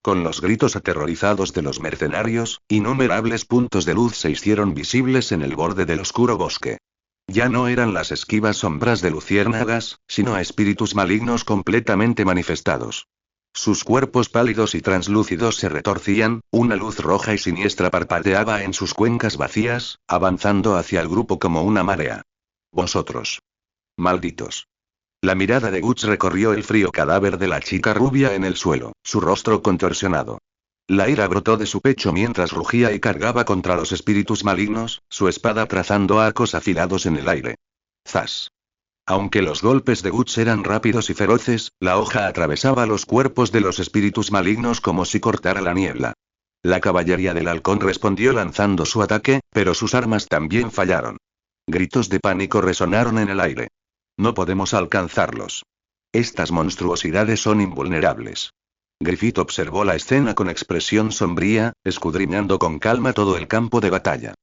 Con los gritos aterrorizados de los mercenarios, innumerables puntos de luz se hicieron visibles en el borde del oscuro bosque. Ya no eran las esquivas sombras de luciérnagas, sino espíritus malignos completamente manifestados. Sus cuerpos pálidos y translúcidos se retorcían, una luz roja y siniestra parpadeaba en sus cuencas vacías, avanzando hacia el grupo como una marea. Vosotros. Malditos. La mirada de Guts recorrió el frío cadáver de la chica rubia en el suelo, su rostro contorsionado. La ira brotó de su pecho mientras rugía y cargaba contra los espíritus malignos, su espada trazando arcos afilados en el aire. ¡Zas! Aunque los golpes de Guts eran rápidos y feroces, la hoja atravesaba los cuerpos de los espíritus malignos como si cortara la niebla. La caballería del halcón respondió lanzando su ataque, pero sus armas también fallaron. Gritos de pánico resonaron en el aire. No podemos alcanzarlos. Estas monstruosidades son invulnerables. Griffith observó la escena con expresión sombría, escudriñando con calma todo el campo de batalla.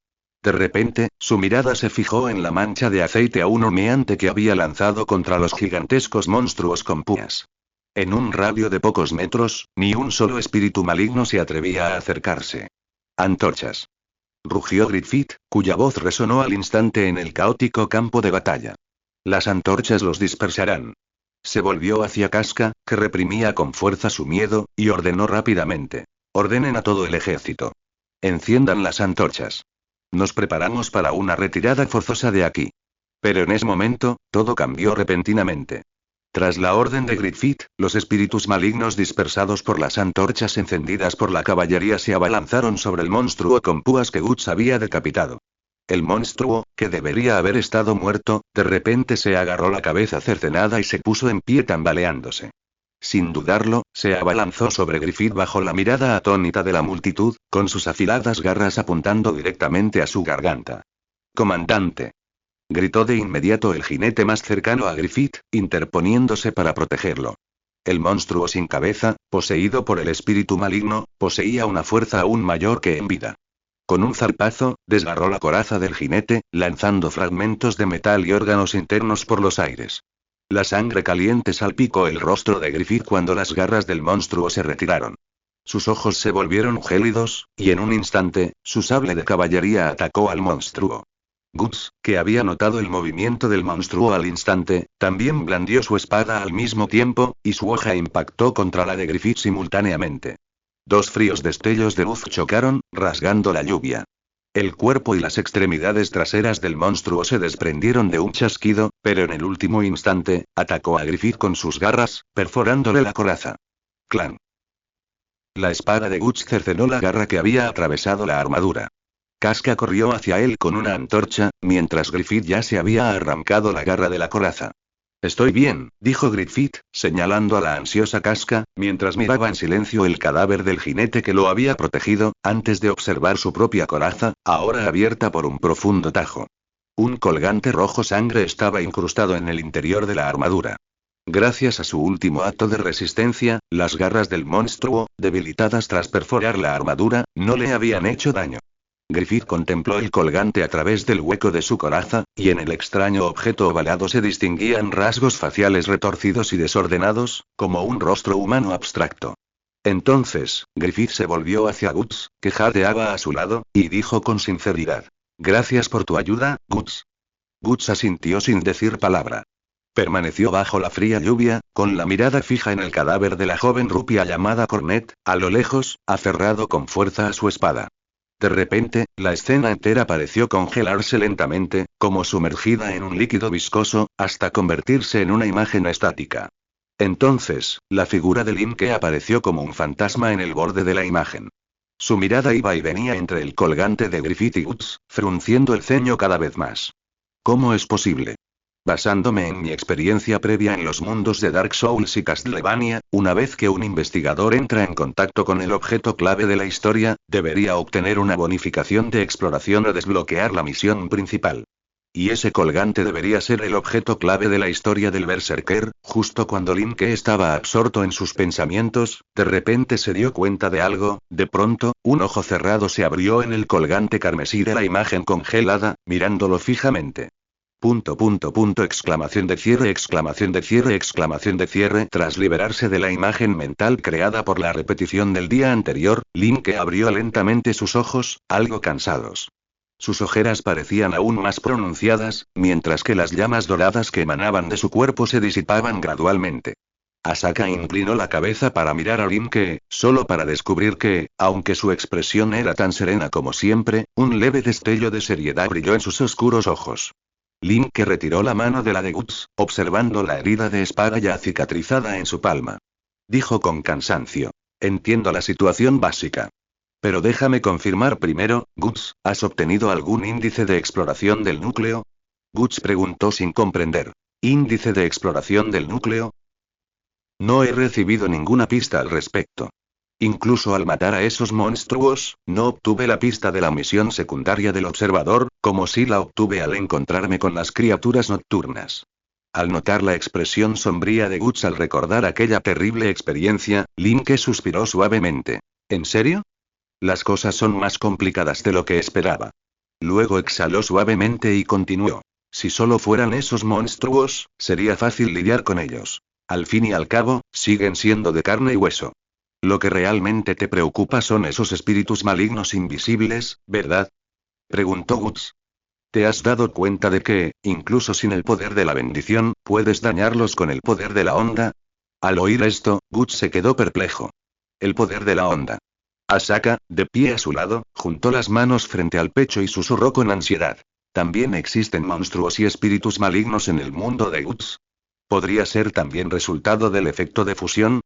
De repente, su mirada se fijó en la mancha de aceite aún humeante que había lanzado contra los gigantescos monstruos con púas. En un radio de pocos metros, ni un solo espíritu maligno se atrevía a acercarse. Antorchas. Rugió Griffith, cuya voz resonó al instante en el caótico campo de batalla. Las antorchas los dispersarán. Se volvió hacia Casca, que reprimía con fuerza su miedo, y ordenó rápidamente. Ordenen a todo el ejército. Enciendan las antorchas. Nos preparamos para una retirada forzosa de aquí. Pero en ese momento, todo cambió repentinamente. Tras la orden de Griffith, los espíritus malignos dispersados por las antorchas encendidas por la caballería se abalanzaron sobre el monstruo con púas que Guts había decapitado. El monstruo, que debería haber estado muerto, de repente se agarró la cabeza cercenada y se puso en pie tambaleándose. Sin dudarlo, se abalanzó sobre Griffith bajo la mirada atónita de la multitud, con sus afiladas garras apuntando directamente a su garganta. ¡Comandante! Gritó de inmediato el jinete más cercano a Griffith, interponiéndose para protegerlo. El monstruo sin cabeza, poseído por el espíritu maligno, poseía una fuerza aún mayor que en vida. Con un zarpazo, desgarró la coraza del jinete, lanzando fragmentos de metal y órganos internos por los aires. La sangre caliente salpicó el rostro de Griffith cuando las garras del monstruo se retiraron. Sus ojos se volvieron gélidos, y en un instante, su sable de caballería atacó al monstruo. Guts, que había notado el movimiento del monstruo al instante, también blandió su espada al mismo tiempo, y su hoja impactó contra la de Griffith simultáneamente. Dos fríos destellos de luz chocaron, rasgando la lluvia. El cuerpo y las extremidades traseras del monstruo se desprendieron de un chasquido, pero en el último instante, atacó a Griffith con sus garras, perforándole la coraza. ¡Clan! La espada de Guts cercenó la garra que había atravesado la armadura. Casca corrió hacia él con una antorcha, mientras Griffith ya se había arrancado la garra de la coraza. Estoy bien, dijo Griffith, señalando a la ansiosa Casca, mientras miraba en silencio el cadáver del jinete que lo había protegido, antes de observar su propia coraza, ahora abierta por un profundo tajo. Un colgante rojo sangre estaba incrustado en el interior de la armadura. Gracias a su último acto de resistencia, las garras del monstruo, debilitadas tras perforar la armadura, no le habían hecho daño. Griffith contempló el colgante a través del hueco de su coraza, y en el extraño objeto ovalado se distinguían rasgos faciales retorcidos y desordenados, como un rostro humano abstracto. Entonces, Griffith se volvió hacia Guts, que jadeaba a su lado, y dijo con sinceridad: «Gracias por tu ayuda, Guts». Guts asintió sin decir palabra. Permaneció bajo la fría lluvia, con la mirada fija en el cadáver de la joven rupia llamada Cornet, a lo lejos, aferrado con fuerza a su espada. De repente, la escena entera pareció congelarse lentamente, como sumergida en un líquido viscoso, hasta convertirse en una imagen estática. Entonces, la figura de Linke apareció como un fantasma en el borde de la imagen. Su mirada iba y venía entre el colgante de Griffith y Guts, frunciendo el ceño cada vez más. ¿Cómo es posible? Basándome en mi experiencia previa en los mundos de Dark Souls y Castlevania, una vez que un investigador entra en contacto con el objeto clave de la historia, debería obtener una bonificación de exploración o desbloquear la misión principal. Y ese colgante debería ser el objeto clave de la historia del Berserker. Justo cuando Linke estaba absorto en sus pensamientos, de repente se dio cuenta de algo. De pronto, un ojo cerrado se abrió en el colgante carmesí de la imagen congelada, mirándolo fijamente. Exclamación de cierre, exclamación de cierre, exclamación de cierre. Tras liberarse de la imagen mental creada por la repetición del día anterior, Linke abrió lentamente sus ojos, algo cansados. Sus ojeras parecían aún más pronunciadas, mientras que las llamas doradas que emanaban de su cuerpo se disipaban gradualmente. Asaka inclinó la cabeza para mirar a Linke, solo para descubrir que, aunque su expresión era tan serena como siempre, un leve destello de seriedad brilló en sus oscuros ojos. Linke retiró la mano de la de Guts, observando la herida de espada ya cicatrizada en su palma. Dijo con cansancio: «Entiendo la situación básica. Pero déjame confirmar primero, Guts, ¿has obtenido algún índice de exploración del núcleo?» Guts preguntó sin comprender. «¿Índice de exploración del núcleo?» No he recibido ninguna pista al respecto. Incluso al matar a esos monstruos, no obtuve la pista de la misión secundaria del observador, como si la obtuve al encontrarme con las criaturas nocturnas. Al notar la expresión sombría de Guts al recordar aquella terrible experiencia, Linke suspiró suavemente. ¿En serio? Las cosas son más complicadas de lo que esperaba. Luego exhaló suavemente y continuó. Si solo fueran esos monstruos, sería fácil lidiar con ellos. Al fin y al cabo, siguen siendo de carne y hueso. Lo que realmente te preocupa son esos espíritus malignos invisibles, ¿verdad?, preguntó Guts. ¿Te has dado cuenta de que, incluso sin el poder de la bendición, puedes dañarlos con el poder de la onda? Al oír esto, Guts se quedó perplejo. El poder de la onda. Asaka, de pie a su lado, juntó las manos frente al pecho y susurró con ansiedad. ¿También existen monstruos y espíritus malignos en el mundo de Guts? ¿Podría ser también resultado del efecto de fusión?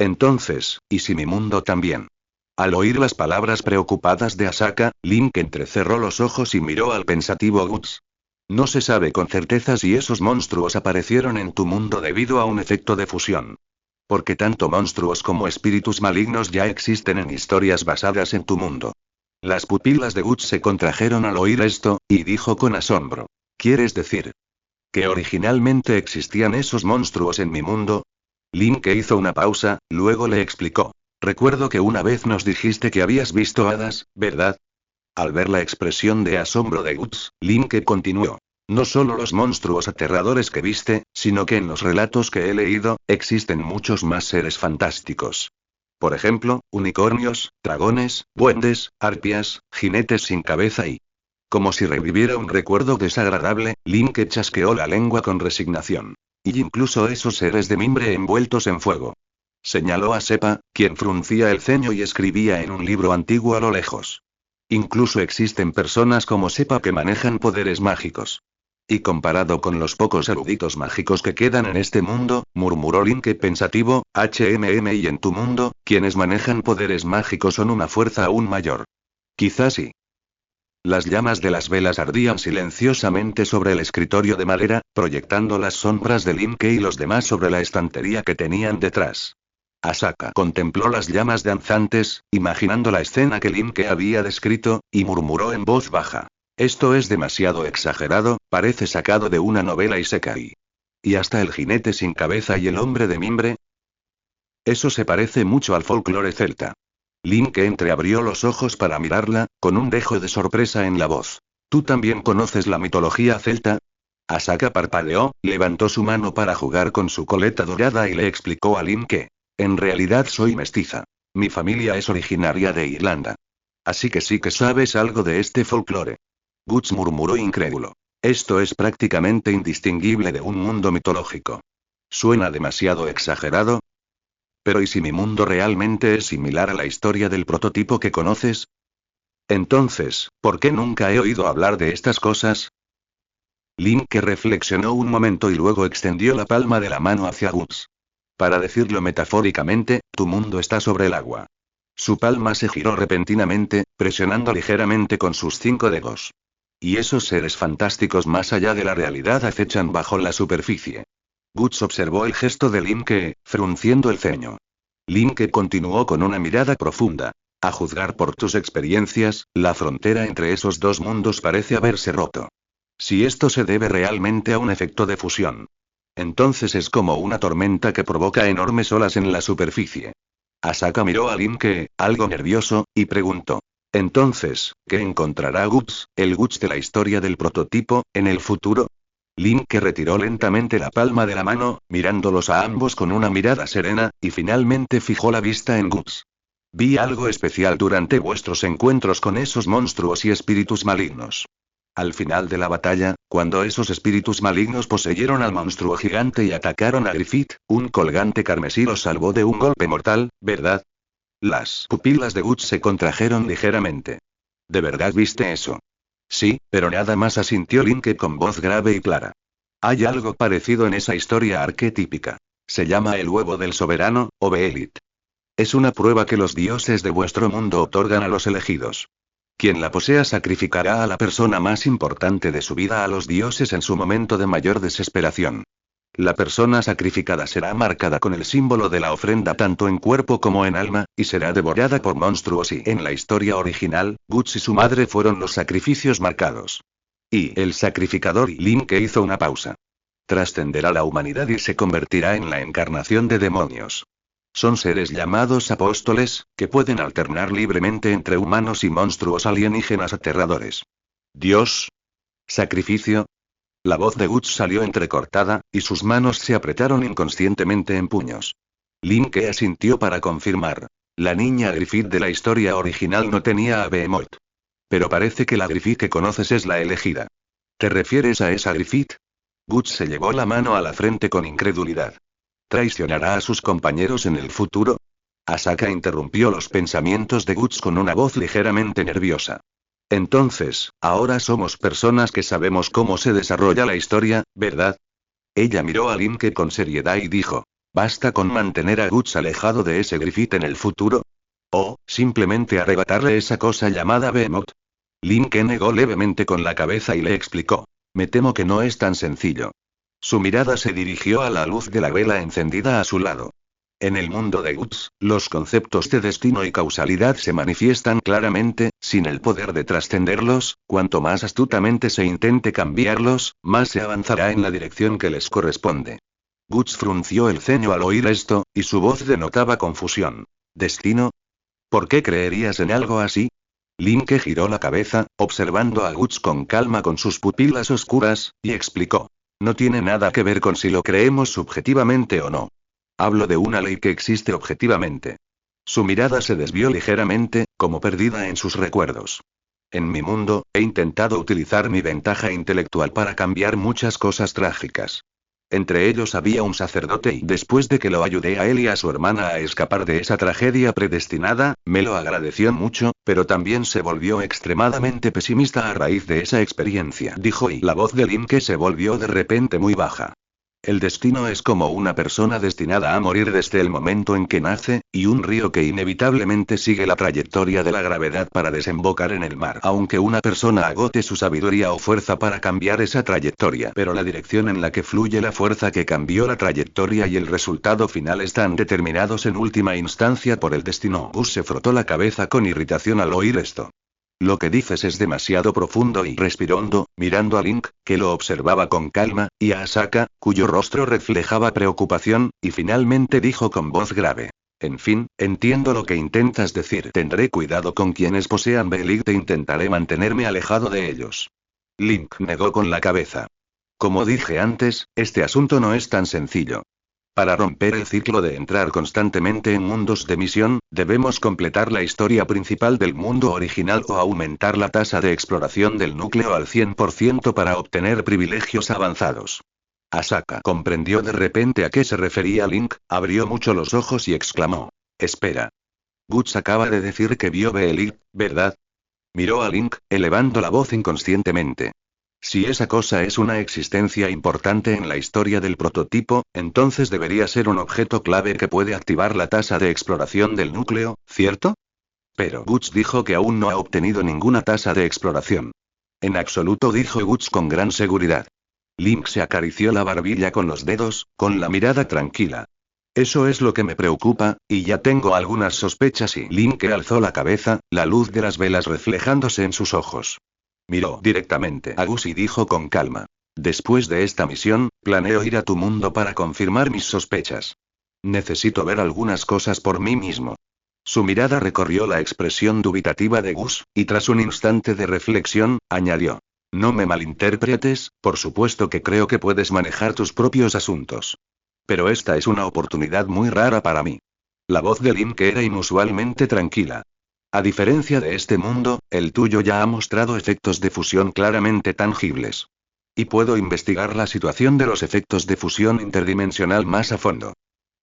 Entonces, ¿y si mi mundo también? Al oír las palabras preocupadas de Asaka, Linke entrecerró los ojos y miró al pensativo Guts. No se sabe con certeza si esos monstruos aparecieron en tu mundo debido a un efecto de fusión. Porque tanto monstruos como espíritus malignos ya existen en historias basadas en tu mundo. Las pupilas de Guts se contrajeron al oír esto, y dijo con asombro. ¿Quieres decir que originalmente existían esos monstruos en mi mundo? Linke hizo una pausa, luego le explicó. Recuerdo que una vez nos dijiste que habías visto hadas, ¿verdad? Al ver la expresión de asombro de Guts, Linke continuó. No solo los monstruos aterradores que viste, sino que en los relatos que he leído, existen muchos más seres fantásticos. Por ejemplo, unicornios, dragones, duendes, arpias, jinetes sin cabeza y... Como si reviviera un recuerdo desagradable, Linke chasqueó la lengua con resignación. Y incluso esos seres de mimbre envueltos en fuego. Señaló a Sepa, quien fruncía el ceño y escribía en un libro antiguo a lo lejos. Incluso existen personas como Sepa que manejan poderes mágicos. Y comparado con los pocos eruditos mágicos que quedan en este mundo, murmuró Linke pensativo, y en tu mundo, quienes manejan poderes mágicos son una fuerza aún mayor. Quizás sí. Las llamas de las velas ardían silenciosamente sobre el escritorio de madera, proyectando las sombras de Linke y los demás sobre la estantería que tenían detrás. Asaka contempló las llamas danzantes, imaginando la escena que Linke había descrito, y murmuró en voz baja. Esto es demasiado exagerado, parece sacado de una novela isekai. ¿Y hasta el jinete sin cabeza y el hombre de mimbre? Eso se parece mucho al folclore celta. Linke entreabrió los ojos para mirarla, con un dejo de sorpresa en la voz. ¿Tú también conoces la mitología celta? Asaka parpadeó, levantó su mano para jugar con su coleta dorada y le explicó a Linke. En realidad soy mestiza. Mi familia es originaria de Irlanda. Así que sí que sabes algo de este folclore. Guts murmuró incrédulo. Esto es prácticamente indistinguible de un mundo mitológico. ¿Suena demasiado exagerado? Pero ¿y si mi mundo realmente es similar a la historia del prototipo que conoces? Entonces, ¿por qué nunca he oído hablar de estas cosas? Linke reflexionó un momento y luego extendió la palma de la mano hacia Guts. Para decirlo metafóricamente, tu mundo está sobre el agua. Su palma se giró repentinamente, presionando ligeramente con sus 5 dedos. Y esos seres fantásticos más allá de la realidad acechan bajo la superficie. Guts observó el gesto de Linke, frunciendo el ceño. Linke continuó con una mirada profunda. A juzgar por tus experiencias, la frontera entre esos dos mundos parece haberse roto. Si esto se debe realmente a un efecto de fusión. Entonces es como una tormenta que provoca enormes olas en la superficie. Asaka miró a Linke, algo nervioso, y preguntó. Entonces, ¿qué encontrará Guts, el Guts de la historia del prototipo, en el futuro? Linke retiró lentamente la palma de la mano, mirándolos a ambos con una mirada serena, y finalmente fijó la vista en Guts. Vi algo especial durante vuestros encuentros con esos monstruos y espíritus malignos. Al final de la batalla, cuando esos espíritus malignos poseyeron al monstruo gigante y atacaron a Griffith, un colgante carmesí los salvó de un golpe mortal, ¿verdad? Las pupilas de Guts se contrajeron ligeramente. ¿De verdad viste eso? Sí, pero nada más asintió Linke con voz grave y clara. Hay algo parecido en esa historia arquetípica. Se llama el huevo del soberano, o Beelit. Es una prueba que los dioses de vuestro mundo otorgan a los elegidos. Quien la posea sacrificará a la persona más importante de su vida a los dioses en su momento de mayor desesperación. La persona sacrificada será marcada con el símbolo de la ofrenda tanto en cuerpo como en alma, y será devorada por monstruos y en la historia original, Guts y su madre fueron los sacrificios marcados. Y el sacrificador y Linke hizo una pausa. Trascenderá la humanidad y se convertirá en la encarnación de demonios. Son seres llamados apóstoles, que pueden alternar libremente entre humanos y monstruos alienígenas aterradores. ¿Dios? ¿Sacrificio? La voz de Guts salió entrecortada, y sus manos se apretaron inconscientemente en puños. Linke asintió para confirmar. La niña Griffith de la historia original no tenía a Behemoth. Pero parece que la Griffith que conoces es la elegida. ¿Te refieres a esa Griffith? Guts se llevó la mano a la frente con incredulidad. ¿Traicionará a sus compañeros en el futuro? Asaka interrumpió los pensamientos de Guts con una voz ligeramente nerviosa. Entonces, ahora somos personas que sabemos cómo se desarrolla la historia, ¿verdad? Ella miró a Linke con seriedad y dijo. ¿Basta con mantener a Guts alejado de ese Griffith en el futuro? ¿O, simplemente arrebatarle esa cosa llamada Behemoth? Linke negó levemente con la cabeza y le explicó. Me temo que no es tan sencillo. Su mirada se dirigió a la luz de la vela encendida a su lado. En el mundo de Guts, los conceptos de destino y causalidad se manifiestan claramente, sin el poder de trascenderlos, cuanto más astutamente se intente cambiarlos, más se avanzará en la dirección que les corresponde. Guts frunció el ceño al oír esto, y su voz denotaba confusión. ¿Destino? ¿Por qué creerías en algo así? Linke giró la cabeza, observando a Guts con calma con sus pupilas oscuras, y explicó. No tiene nada que ver con si lo creemos subjetivamente o no. Hablo de una ley que existe objetivamente. Su mirada se desvió ligeramente, como perdida en sus recuerdos. En mi mundo, he intentado utilizar mi ventaja intelectual para cambiar muchas cosas trágicas. Entre ellos había un sacerdote y después de que lo ayudé a él y a su hermana a escapar de esa tragedia predestinada, me lo agradeció mucho, pero también se volvió extremadamente pesimista a raíz de esa experiencia, dijo, y la voz de Link se volvió de repente muy baja. El destino es como una persona destinada a morir desde el momento en que nace, y un río que inevitablemente sigue la trayectoria de la gravedad para desembocar en el mar. Aunque una persona agote su sabiduría o fuerza para cambiar esa trayectoria, pero la dirección en la que fluye la fuerza que cambió la trayectoria y el resultado final están determinados en última instancia por el destino. Gus se frotó la cabeza con irritación al oír esto. Lo que dices es demasiado profundo, y respiró hondo, mirando a Link, que lo observaba con calma, y a Asaka, cuyo rostro reflejaba preocupación, y finalmente dijo con voz grave. En fin, entiendo lo que intentas decir. Tendré cuidado con quienes posean Belit e intentaré mantenerme alejado de ellos. Link negó con la cabeza. Como dije antes, este asunto no es tan sencillo. Para romper el ciclo de entrar constantemente en mundos de misión, debemos completar la historia principal del mundo original o aumentar la tasa de exploración del núcleo al 100% para obtener privilegios avanzados. Asaka comprendió de repente a qué se refería Link, abrió mucho los ojos y exclamó. Espera. Guts acaba de decir que vio Belit, ¿verdad? Miró a Link, elevando la voz inconscientemente. Si esa cosa es una existencia importante en la historia del prototipo, entonces debería ser un objeto clave que puede activar la tasa de exploración del núcleo, ¿cierto? Pero Guts dijo que aún no ha obtenido ninguna tasa de exploración. En absoluto, dijo Guts con gran seguridad. Link se acarició la barbilla con los dedos, con la mirada tranquila. Eso es lo que me preocupa, y ya tengo algunas sospechas. Y Link alzó la cabeza, la luz de las velas reflejándose en sus ojos. Miró directamente a Gus y dijo con calma. Después de esta misión, planeo ir a tu mundo para confirmar mis sospechas. Necesito ver algunas cosas por mí mismo. Su mirada recorrió la expresión dubitativa de Gus, y tras un instante de reflexión, añadió. No me malinterpretes, por supuesto que creo que puedes manejar tus propios asuntos. Pero esta es una oportunidad muy rara para mí. La voz de Link era inusualmente tranquila. A diferencia de este mundo, el tuyo ya ha mostrado efectos de fusión claramente tangibles. Y puedo investigar la situación de los efectos de fusión interdimensional más a fondo.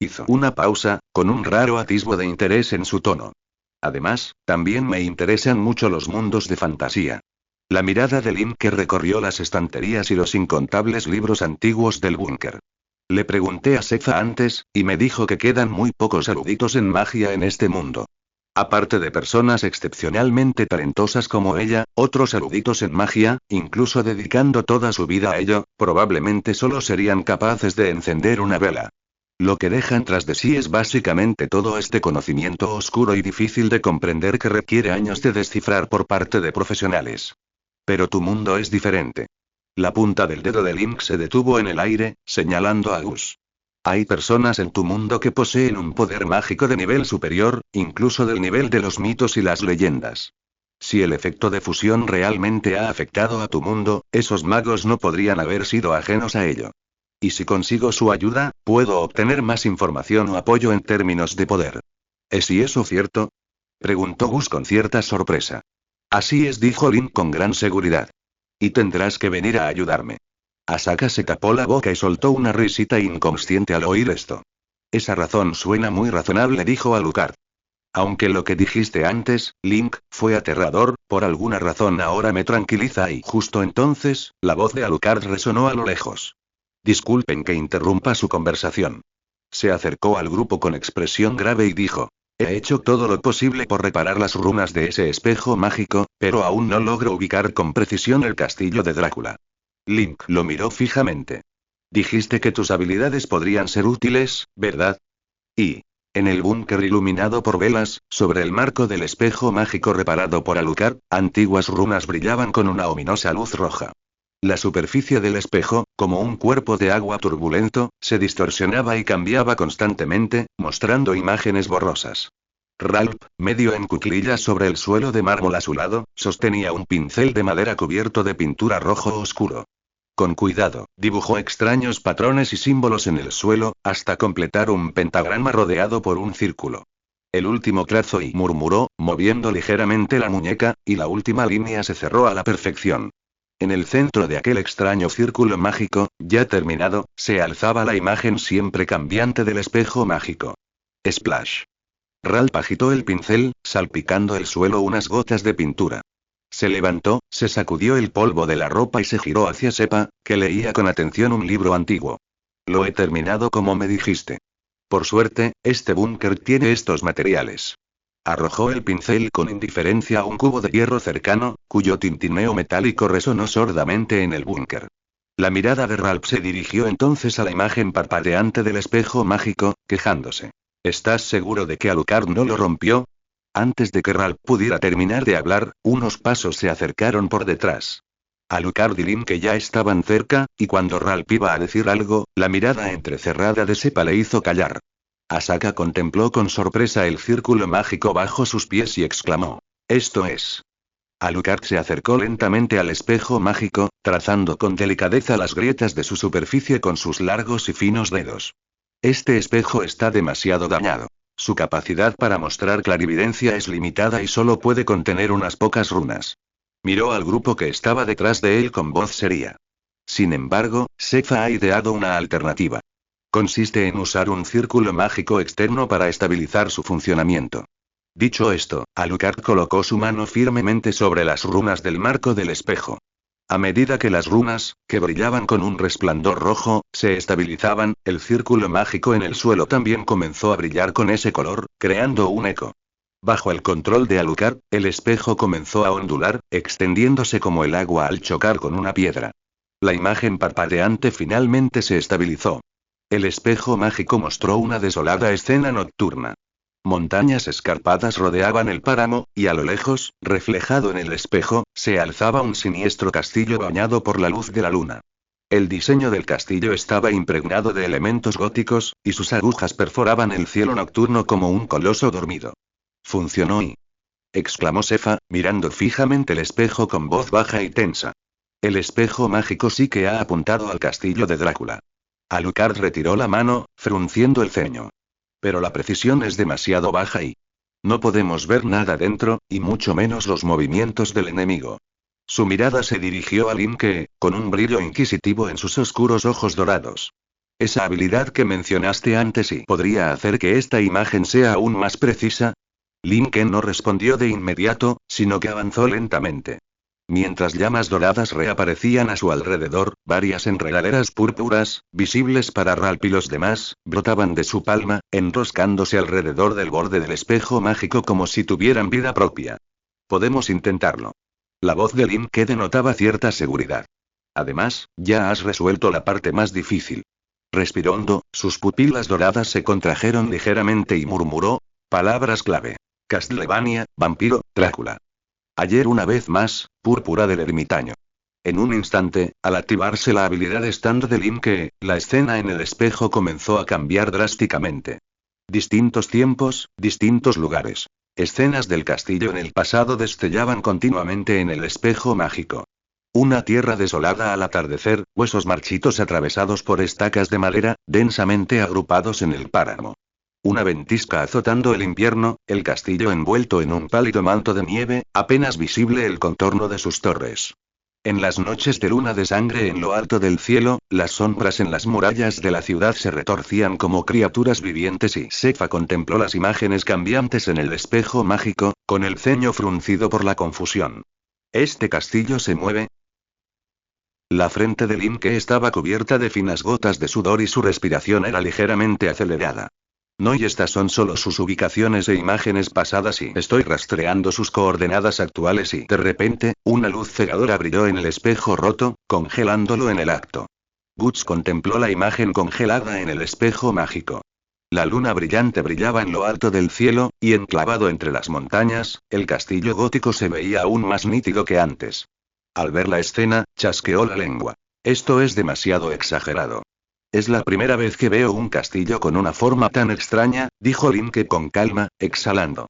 Hizo una pausa, con un raro atisbo de interés en su tono. Además, también me interesan mucho los mundos de fantasía. La mirada de Link recorrió las estanterías y los incontables libros antiguos del búnker. Le pregunté a Seiza antes, y me dijo que quedan muy pocos eruditos en magia en este mundo. Aparte de personas excepcionalmente talentosas como ella, otros eruditos en magia, incluso dedicando toda su vida a ello, probablemente solo serían capaces de encender una vela. Lo que dejan tras de sí es básicamente todo este conocimiento oscuro y difícil de comprender que requiere años de descifrar por parte de profesionales. Pero tu mundo es diferente. La punta del dedo de Link se detuvo en el aire, señalando a Gus. Hay personas en tu mundo que poseen un poder mágico de nivel superior, incluso del nivel de los mitos y las leyendas. Si el efecto de fusión realmente ha afectado a tu mundo, esos magos no podrían haber sido ajenos a ello. Y si consigo su ayuda, puedo obtener más información o apoyo en términos de poder. ¿Es y eso cierto? Preguntó Gus con cierta sorpresa. Así es, dijo Link con gran seguridad. Y tendrás que venir a ayudarme. Asaka se tapó la boca y soltó una risita inconsciente al oír esto. Esa razón suena muy razonable, dijo Alucard. Aunque lo que dijiste antes, Link, fue aterrador, por alguna razón ahora me tranquiliza. Y justo entonces, la voz de Alucard resonó a lo lejos. Disculpen que interrumpa su conversación. Se acercó al grupo con expresión grave y dijo. He hecho todo lo posible por reparar las runas de ese espejo mágico, pero aún no logro ubicar con precisión el castillo de Drácula. Link lo miró fijamente. Dijiste que tus habilidades podrían ser útiles, ¿verdad? Y, en el búnker iluminado por velas, sobre el marco del espejo mágico reparado por Alucard, antiguas runas brillaban con una ominosa luz roja. La superficie del espejo, como un cuerpo de agua turbulento, se distorsionaba y cambiaba constantemente, mostrando imágenes borrosas. Ralph, medio en cuclillas sobre el suelo de mármol a su lado, sostenía un pincel de madera cubierto de pintura rojo oscuro. Con cuidado, dibujó extraños patrones y símbolos en el suelo, hasta completar un pentagrama rodeado por un círculo. El último trazo y murmuró, moviendo ligeramente la muñeca, y la última línea se cerró a la perfección. En el centro de aquel extraño círculo mágico, ya terminado, se alzaba la imagen siempre cambiante del espejo mágico. Splash. Ralph agitó el pincel, salpicando el suelo unas gotas de pintura. Se levantó, se sacudió el polvo de la ropa y se giró hacia Sepa, que leía con atención un libro antiguo. Lo he terminado como me dijiste. Por suerte, este búnker tiene estos materiales. Arrojó el pincel con indiferencia a un cubo de hierro cercano, cuyo tintineo metálico resonó sordamente en el búnker. La mirada de Ralph se dirigió entonces a la imagen parpadeante del espejo mágico, quejándose. ¿Estás seguro de que Alucard no lo rompió? Antes de que Ralph pudiera terminar de hablar, unos pasos se acercaron por detrás. Alucard y Link que ya estaban cerca, y cuando Ralph iba a decir algo, la mirada entrecerrada de Sepa le hizo callar. Asaka contempló con sorpresa el círculo mágico bajo sus pies y exclamó. Esto es. Alucard se acercó lentamente al espejo mágico, trazando con delicadeza las grietas de su superficie con sus largos y finos dedos. Este espejo está demasiado dañado. Su capacidad para mostrar clarividencia es limitada y solo puede contener unas pocas runas. Miró al grupo que estaba detrás de él con voz seria. Sin embargo, Sefa ha ideado una alternativa. Consiste en usar un círculo mágico externo para estabilizar su funcionamiento. Dicho esto, Alucard colocó su mano firmemente sobre las runas del marco del espejo. A medida que las runas, que brillaban con un resplandor rojo, se estabilizaban, el círculo mágico en el suelo también comenzó a brillar con ese color, creando un eco. Bajo el control de Alucard, el espejo comenzó a ondular, extendiéndose como el agua al chocar con una piedra. La imagen parpadeante finalmente se estabilizó. El espejo mágico mostró una desolada escena nocturna. Montañas escarpadas rodeaban el páramo, y a lo lejos, reflejado en el espejo, se alzaba un siniestro castillo bañado por la luz de la luna. El diseño del castillo estaba impregnado de elementos góticos, y sus agujas perforaban el cielo nocturno como un coloso dormido. Funcionó exclamó Sefa, mirando fijamente el espejo con voz baja y tensa. El espejo mágico sí que ha apuntado al castillo de Drácula. Alucard retiró la mano, frunciendo el ceño. Pero la precisión es demasiado baja y no podemos ver nada dentro, y mucho menos los movimientos del enemigo. Su mirada se dirigió a Link que, con un brillo inquisitivo en sus oscuros ojos dorados. Esa habilidad que mencionaste antes y podría hacer que esta imagen sea aún más precisa. Link no respondió de inmediato, sino que avanzó lentamente. Mientras llamas doradas reaparecían a su alrededor, varias enredaderas púrpuras, visibles para Ralph y los demás, brotaban de su palma, enroscándose alrededor del borde del espejo mágico como si tuvieran vida propia. Podemos intentarlo. La voz de Link denotaba cierta seguridad. Además, ya has resuelto la parte más difícil. Respiró hondo, sus pupilas doradas se contrajeron ligeramente y murmuró, palabras clave. Castlevania, vampiro, Drácula. Ayer una vez más, púrpura del ermitaño. En un instante, al activarse la habilidad stand de Link, la escena en el espejo comenzó a cambiar drásticamente. Distintos tiempos, distintos lugares. Escenas del castillo en el pasado destellaban continuamente en el espejo mágico. Una tierra desolada al atardecer, huesos marchitos atravesados por estacas de madera, densamente agrupados en el páramo. Una ventisca azotando el invierno, el castillo envuelto en un pálido manto de nieve, apenas visible el contorno de sus torres. En las noches de luna de sangre en lo alto del cielo, las sombras en las murallas de la ciudad se retorcían como criaturas vivientes y Sefa contempló las imágenes cambiantes en el espejo mágico, con el ceño fruncido por la confusión. ¿Este castillo se mueve? La frente de Link estaba cubierta de finas gotas de sudor y su respiración era ligeramente acelerada. No, y estas son solo sus ubicaciones e imágenes pasadas y estoy rastreando sus coordenadas actuales y de repente, una luz cegadora brilló en el espejo roto, congelándolo en el acto. Guts contempló la imagen congelada en el espejo mágico. La luna brillante brillaba en lo alto del cielo, y enclavado entre las montañas, el castillo gótico se veía aún más nítido que antes. Al ver la escena, chasqueó la lengua. Esto es demasiado exagerado. Es la primera vez que veo un castillo con una forma tan extraña, dijo Link con calma, exhalando.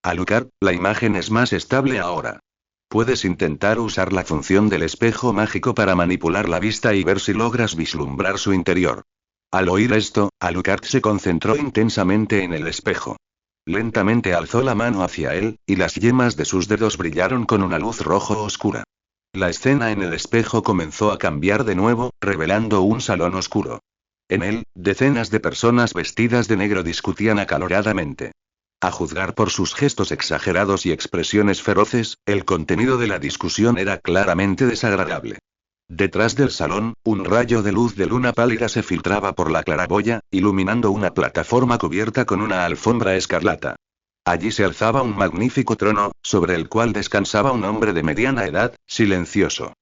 Alucard, la imagen es más estable ahora. Puedes intentar usar la función del espejo mágico para manipular la vista y ver si logras vislumbrar su interior. Al oír esto, Alucard se concentró intensamente en el espejo. Lentamente alzó la mano hacia él, y las yemas de sus dedos brillaron con una luz rojo oscura. La escena en el espejo comenzó a cambiar de nuevo, revelando un salón oscuro. En él, decenas de personas vestidas de negro discutían acaloradamente. A juzgar por sus gestos exagerados y expresiones feroces, el contenido de la discusión era claramente desagradable. Detrás del salón, un rayo de luz de luna pálida se filtraba por la claraboya, iluminando una plataforma cubierta con una alfombra escarlata. Allí se alzaba un magnífico trono, sobre el cual descansaba un hombre de mediana edad, silencioso.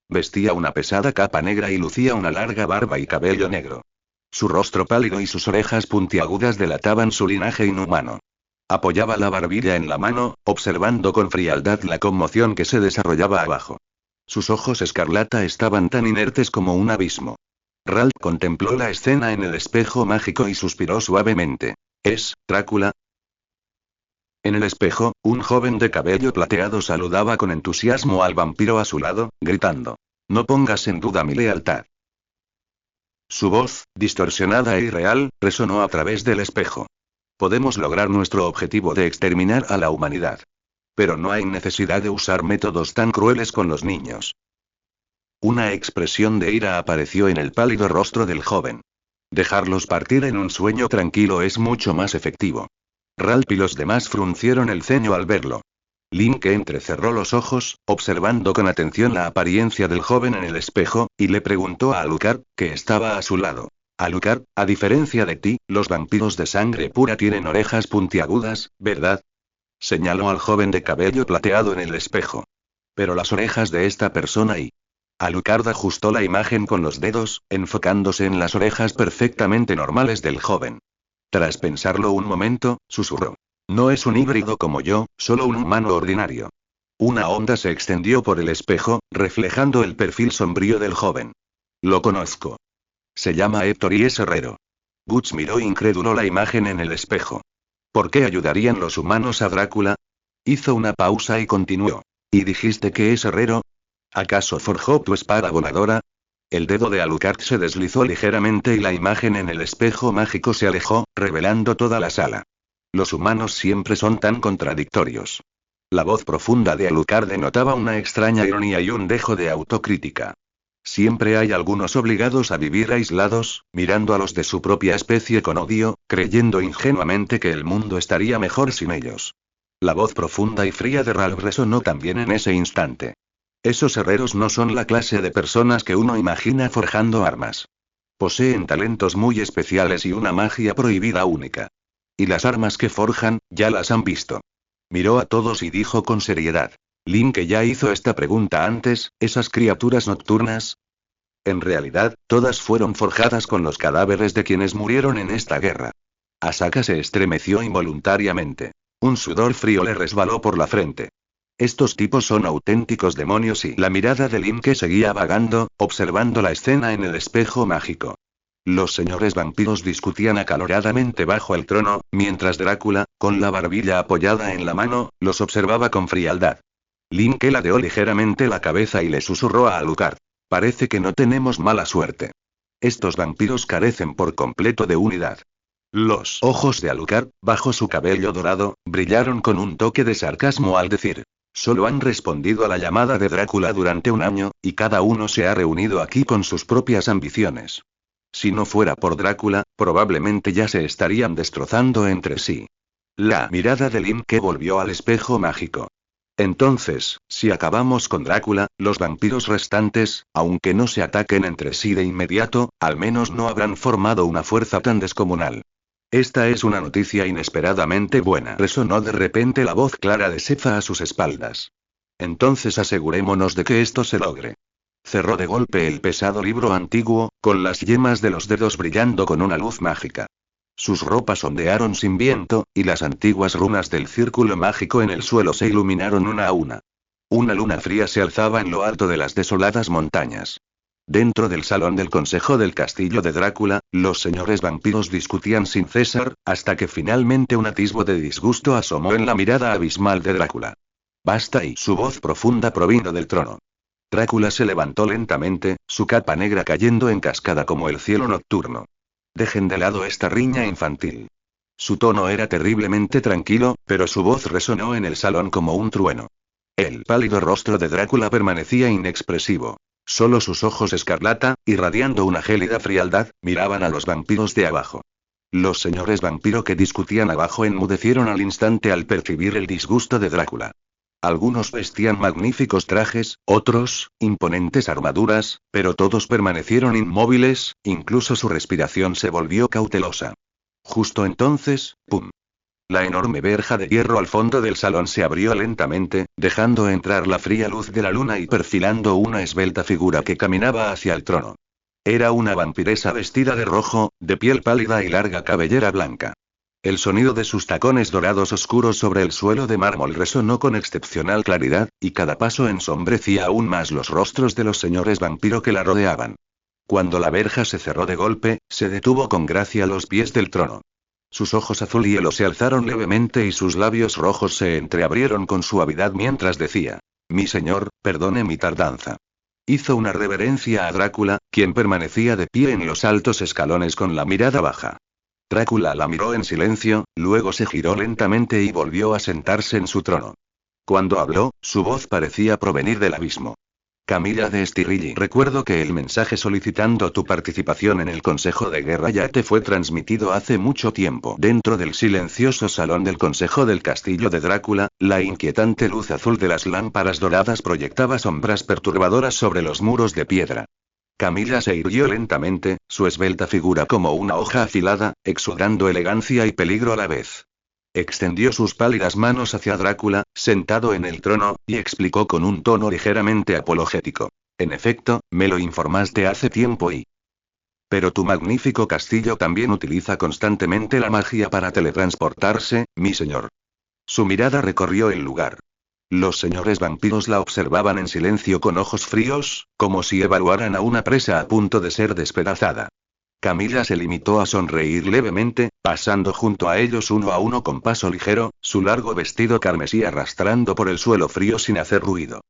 Vestía una pesada capa negra y lucía una larga barba y cabello negro. Su rostro pálido y sus orejas puntiagudas delataban su linaje inhumano. Apoyaba la barbilla en la mano, observando con frialdad la conmoción que se desarrollaba abajo. Sus ojos escarlata estaban tan inertes como un abismo. Ralph contempló la escena en el espejo mágico y suspiró suavemente. ¿Es Drácula? En el espejo, un joven de cabello plateado saludaba con entusiasmo al vampiro a su lado, gritando: «No pongas en duda mi lealtad». Su voz, distorsionada e irreal, resonó a través del espejo. «Podemos lograr nuestro objetivo de exterminar a la humanidad. Pero no hay necesidad de usar métodos tan crueles con los niños». Una expresión de ira apareció en el pálido rostro del joven. «Dejarlos partir en un sueño tranquilo es mucho más efectivo». Ralph y los demás fruncieron el ceño al verlo. Link entrecerró los ojos, observando con atención la apariencia del joven en el espejo, y le preguntó a Alucard, que estaba a su lado: «Alucard, a diferencia de ti, los vampiros de sangre pura tienen orejas puntiagudas, ¿verdad?». Señaló al joven de cabello plateado en el espejo. «Pero las orejas de esta persona y...». Alucard ajustó la imagen con los dedos, enfocándose en las orejas perfectamente normales del joven. Tras pensarlo un momento, susurró: «No es un híbrido como yo, solo un humano ordinario». Una onda se extendió por el espejo, reflejando el perfil sombrío del joven. «Lo conozco. Se llama Héctor y es herrero». Guts miró incrédulo la imagen en el espejo. «¿Por qué ayudarían los humanos a Drácula?». Hizo una pausa y continuó: «¿Y dijiste que es herrero? ¿Acaso forjó tu espada voladora?». El dedo de Alucard se deslizó ligeramente y la imagen en el espejo mágico se alejó, revelando toda la sala. Los humanos siempre son tan contradictorios. La voz profunda de Alucard denotaba una extraña ironía y un dejo de autocrítica. Siempre hay algunos obligados a vivir aislados, mirando a los de su propia especie con odio, creyendo ingenuamente que el mundo estaría mejor sin ellos. La voz profunda y fría de Ralph resonó también en ese instante. Esos herreros no son la clase de personas que uno imagina forjando armas. Poseen talentos muy especiales y una magia prohibida única. Y las armas que forjan, ya las han visto. Miró a todos y dijo con seriedad: «Link ya hizo esta pregunta antes, ¿esas criaturas nocturnas?». En realidad, todas fueron forjadas con los cadáveres de quienes murieron en esta guerra. Asaka se estremeció involuntariamente. Un sudor frío le resbaló por la frente. Estos tipos son auténticos demonios y la mirada de Link seguía vagando, observando la escena en el espejo mágico. Los señores vampiros discutían acaloradamente bajo el trono, mientras Drácula, con la barbilla apoyada en la mano, los observaba con frialdad. Link ladeó ligeramente la cabeza y le susurró a Alucard: «Parece que no tenemos mala suerte. Estos vampiros carecen por completo de unidad». Los ojos de Alucard, bajo su cabello dorado, brillaron con un toque de sarcasmo al decir: «Solo han respondido a la llamada de Drácula durante un año, y cada uno se ha reunido aquí con sus propias ambiciones. Si no fuera por Drácula, probablemente ya se estarían destrozando entre sí». La mirada de Link volvió al espejo mágico. «Entonces, si acabamos con Drácula, los vampiros restantes, aunque no se ataquen entre sí de inmediato, al menos no habrán formado una fuerza tan descomunal». «Esta es una noticia inesperadamente buena», resonó de repente la voz clara de Sefa a sus espaldas. «Entonces asegurémonos de que esto se logre». Cerró de golpe el pesado libro antiguo, con las yemas de los dedos brillando con una luz mágica. Sus ropas ondearon sin viento, y las antiguas runas del círculo mágico en el suelo se iluminaron una a una. Una luna fría se alzaba en lo alto de las desoladas montañas. Dentro del salón del consejo del castillo de Drácula, los señores vampiros discutían sin cesar, hasta que finalmente un atisbo de disgusto asomó en la mirada abismal de Drácula. «Basta», y su voz profunda provino del trono. Drácula se levantó lentamente, su capa negra cayendo en cascada como el cielo nocturno. «Dejen de lado esta riña infantil». Su tono era terriblemente tranquilo, pero su voz resonó en el salón como un trueno. El pálido rostro de Drácula permanecía inexpresivo. Solo sus ojos escarlata, irradiando una gélida frialdad, miraban a los vampiros de abajo. Los señores vampiro que discutían abajo enmudecieron al instante al percibir el disgusto de Drácula. Algunos vestían magníficos trajes, otros, imponentes armaduras, pero todos permanecieron inmóviles, incluso su respiración se volvió cautelosa. Justo entonces, ¡pum! La enorme verja de hierro al fondo del salón se abrió lentamente, dejando entrar la fría luz de la luna y perfilando una esbelta figura que caminaba hacia el trono. Era una vampiresa vestida de rojo, de piel pálida y larga cabellera blanca. El sonido de sus tacones dorados oscuros sobre el suelo de mármol resonó con excepcional claridad, y cada paso ensombrecía aún más los rostros de los señores vampiro que la rodeaban. Cuando la verja se cerró de golpe, se detuvo con gracia a los pies del trono. Sus ojos azul hielo se alzaron levemente y sus labios rojos se entreabrieron con suavidad mientras decía: Mi señor, perdone mi tardanza. Hizo una reverencia a Drácula, quien permanecía de pie en los altos escalones con la mirada baja. Drácula la miró en silencio, luego se giró lentamente y volvió a sentarse en su trono. Cuando habló, su voz parecía provenir del abismo. Camilla de Estirrilli, recuerdo que el mensaje solicitando tu participación en el Consejo de Guerra ya te fue transmitido hace mucho tiempo. Dentro del silencioso salón del Consejo del Castillo de Drácula, la inquietante luz azul de las lámparas doradas proyectaba sombras perturbadoras sobre los muros de piedra. Camilla se irguió lentamente, su esbelta figura como una hoja afilada, exudando elegancia y peligro a la vez. Extendió sus pálidas manos hacia Drácula, sentado en el trono, y explicó con un tono ligeramente apologético: En efecto, me lo informaste hace tiempo y... Pero tu magnífico castillo también utiliza constantemente la magia para teletransportarse, mi señor. Su mirada recorrió el lugar. Los señores vampiros la observaban en silencio con ojos fríos, como si evaluaran a una presa a punto de ser despedazada. Camilla se limitó a sonreír levemente, pasando junto a ellos uno a uno con paso ligero, su largo vestido carmesí arrastrando por el suelo frío sin hacer ruido.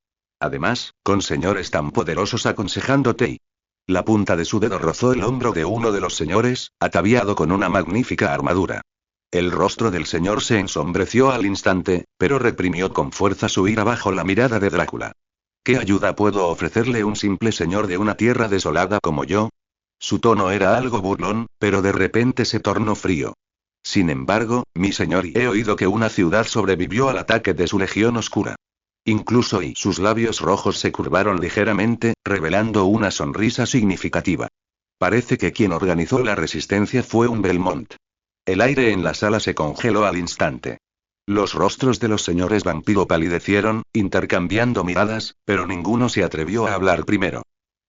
Además, con señores tan poderosos aconsejándote y... La punta de su dedo rozó el hombro de uno de los señores, ataviado con una magnífica armadura. El rostro del señor se ensombreció al instante, pero reprimió con fuerza su ira bajo la mirada de Drácula. ¿Qué ayuda puedo ofrecerle un simple señor de una tierra desolada como yo? Su tono era algo burlón, pero de repente se tornó frío. Sin embargo, mi señor, he oído que una ciudad sobrevivió al ataque de su legión oscura. Incluso y sus labios rojos se curvaron ligeramente, revelando una sonrisa significativa. Parece que quien organizó la resistencia fue un Belmont. El aire en la sala se congeló al instante. Los rostros de los señores vampiro palidecieron, intercambiando miradas, pero ninguno se atrevió a hablar primero.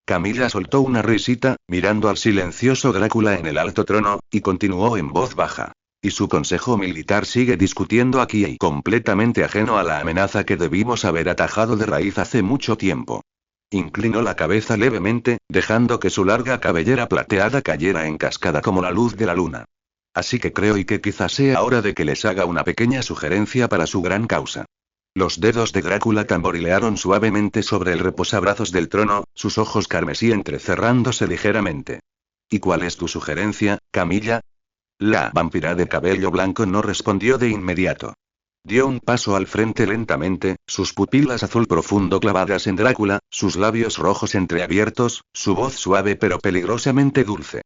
Camilla soltó una risita, mirando al silencioso Drácula en el alto trono, y continuó en voz baja. Y su consejo militar sigue discutiendo aquí y completamente ajeno a la amenaza que debimos haber atajado de raíz hace mucho tiempo. Inclinó la cabeza levemente, dejando que su larga cabellera plateada cayera en cascada como la luz de la luna. Así que creo y que quizás sea hora de que les haga una pequeña sugerencia para su gran causa. Los dedos de Drácula tamborilearon suavemente sobre el reposabrazos del trono, sus ojos carmesí entrecerrándose ligeramente. ¿Y cuál es tu sugerencia, Camilla? La vampira de cabello blanco no respondió de inmediato. Dio un paso al frente lentamente, sus pupilas azul profundo clavadas en Drácula, sus labios rojos entreabiertos, su voz suave pero peligrosamente dulce.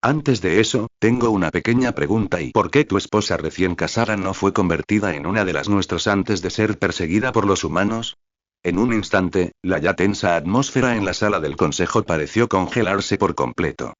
Antes de eso, tengo una pequeña pregunta: ¿y por qué tu esposa recién casada no fue convertida en una de las nuestras antes de ser perseguida por los humanos? En un instante, la ya tensa atmósfera en la sala del consejo pareció congelarse por completo.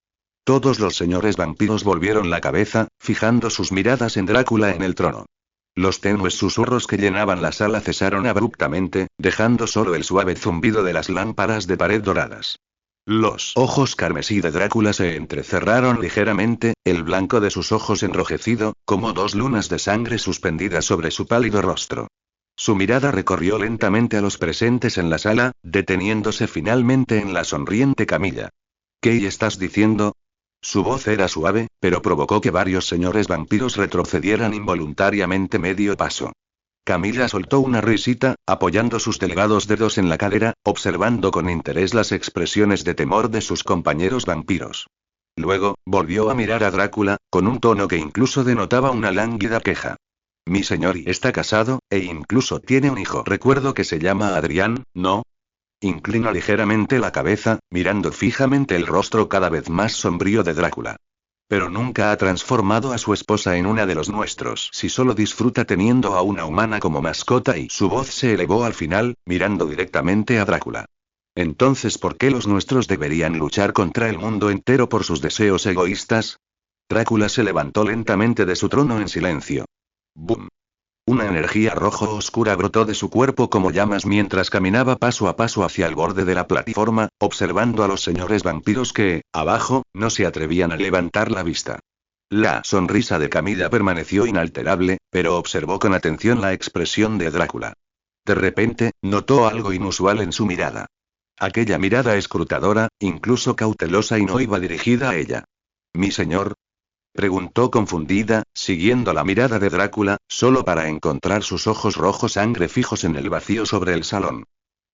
Todos los señores vampiros volvieron la cabeza, fijando sus miradas en Drácula en el trono. Los tenues susurros que llenaban la sala cesaron abruptamente, dejando solo el suave zumbido de las lámparas de pared doradas. Los ojos carmesí de Drácula se entrecerraron ligeramente, el blanco de sus ojos enrojecido, como dos lunas de sangre suspendidas sobre su pálido rostro. Su mirada recorrió lentamente a los presentes en la sala, deteniéndose finalmente en la sonriente Camilla. ¿Qué estás diciendo? Su voz era suave, pero provocó que varios señores vampiros retrocedieran involuntariamente medio paso. Camilla soltó una risita, apoyando sus delgados dedos en la cadera, observando con interés las expresiones de temor de sus compañeros vampiros. Luego, volvió a mirar a Drácula, con un tono que incluso denotaba una lánguida queja. Mi señor y está casado, e incluso tiene un hijo. Recuerdo que se llama Adrián, ¿no? Inclina ligeramente la cabeza, mirando fijamente el rostro cada vez más sombrío de Drácula. Pero nunca ha transformado a su esposa en una de los nuestros. Si solo disfruta teniendo a una humana como mascota y su voz se elevó al final, mirando directamente a Drácula. Entonces, ¿por qué los nuestros deberían luchar contra el mundo entero por sus deseos egoístas? Drácula se levantó lentamente de su trono en silencio. ¡Bum! Una energía rojo oscura brotó de su cuerpo como llamas mientras caminaba paso a paso hacia el borde de la plataforma, observando a los señores vampiros que, abajo, no se atrevían a levantar la vista. La sonrisa de Camilla permaneció inalterable, pero observó con atención la expresión de Drácula. De repente, notó algo inusual en su mirada. Aquella mirada escrutadora, incluso cautelosa y no iba dirigida a ella. «¿Mi señor?», preguntó confundida, siguiendo la mirada de Drácula, solo para encontrar sus ojos rojos sangre fijos en el vacío sobre el salón.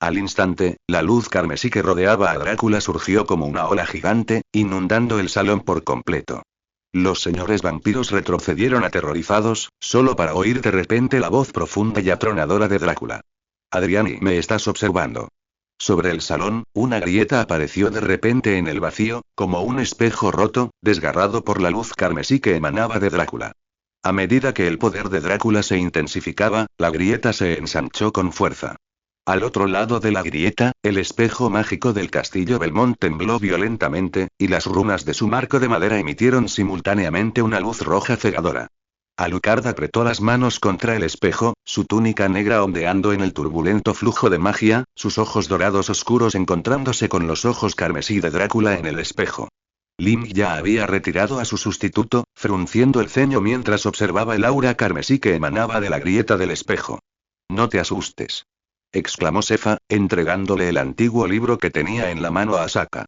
Al instante, la luz carmesí que rodeaba a Drácula surgió como una ola gigante, inundando el salón por completo. Los señores vampiros retrocedieron aterrorizados, solo para oír de repente la voz profunda y atronadora de Drácula. «Adriani, ¿me estás observando?». Sobre el salón, una grieta apareció de repente en el vacío, como un espejo roto, desgarrado por la luz carmesí que emanaba de Drácula. A medida que el poder de Drácula se intensificaba, la grieta se ensanchó con fuerza. Al otro lado de la grieta, el espejo mágico del castillo Belmont tembló violentamente, y las runas de su marco de madera emitieron simultáneamente una luz roja cegadora. Alucard apretó las manos contra el espejo, su túnica negra ondeando en el turbulento flujo de magia, sus ojos dorados oscuros encontrándose con los ojos carmesí de Drácula en el espejo. Lim ya había retirado a su sustituto, frunciendo el ceño mientras observaba el aura carmesí que emanaba de la grieta del espejo. «No te asustes», exclamó Sefa, entregándole el antiguo libro que tenía en la mano a Asaka.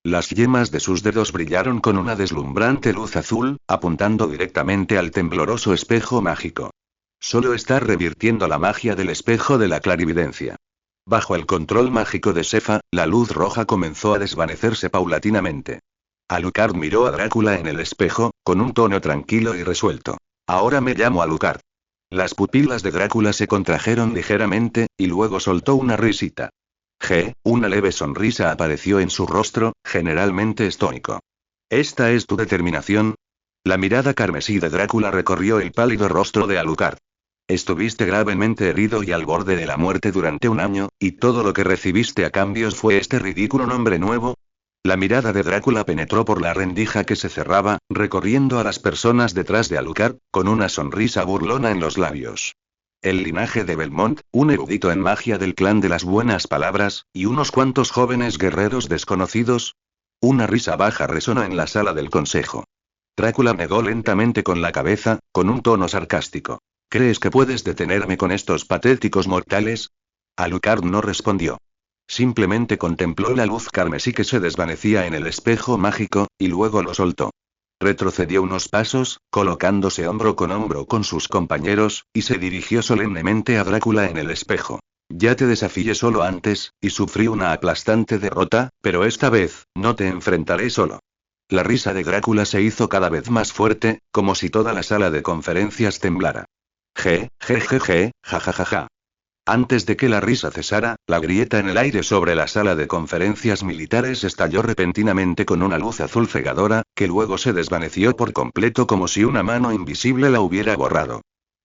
Las yemas de sus dedos brillaron con una deslumbrante luz azul, apuntando directamente al tembloroso espejo mágico. Solo está revirtiendo la magia del espejo de la clarividencia. Bajo el control mágico de Sefa, la luz roja comenzó a desvanecerse paulatinamente. Alucard miró a Drácula en el espejo, con un tono tranquilo y resuelto. «Ahora me llamo Alucard». Las pupilas de Drácula se contrajeron ligeramente, y luego soltó una risita. Una leve sonrisa apareció en su rostro, generalmente estoico. «¿Esta es tu determinación?». La mirada carmesí de Drácula recorrió el pálido rostro de Alucard. «Estuviste gravemente herido y al borde de la muerte durante un año, y todo lo que recibiste a cambio fue este ridículo nombre nuevo». La mirada de Drácula penetró por la rendija que se cerraba, recorriendo a las personas detrás de Alucard, con una sonrisa burlona en los labios. El linaje de Belmont, un erudito en magia del clan de las buenas palabras, y unos cuantos jóvenes guerreros desconocidos. Una risa baja resonó en la sala del consejo. Drácula negó lentamente con la cabeza, con un tono sarcástico. «¿Crees que puedes detenerme con estos patéticos mortales?». Alucard no respondió. Simplemente contempló la luz carmesí que se desvanecía en el espejo mágico, y luego lo soltó. Retrocedió unos pasos, colocándose hombro con sus compañeros, y se dirigió solemnemente a Drácula en el espejo. «Ya te desafié solo antes, y sufrí una aplastante derrota, pero esta vez, no te enfrentaré solo». La risa de Drácula se hizo cada vez más fuerte, como si toda la sala de conferencias temblara. Ja. Antes de que la risa cesara, la grieta en el aire sobre la sala de conferencias militares estalló repentinamente con una luz azul cegadora, que luego se desvaneció por completo como si una mano invisible la hubiera borrado.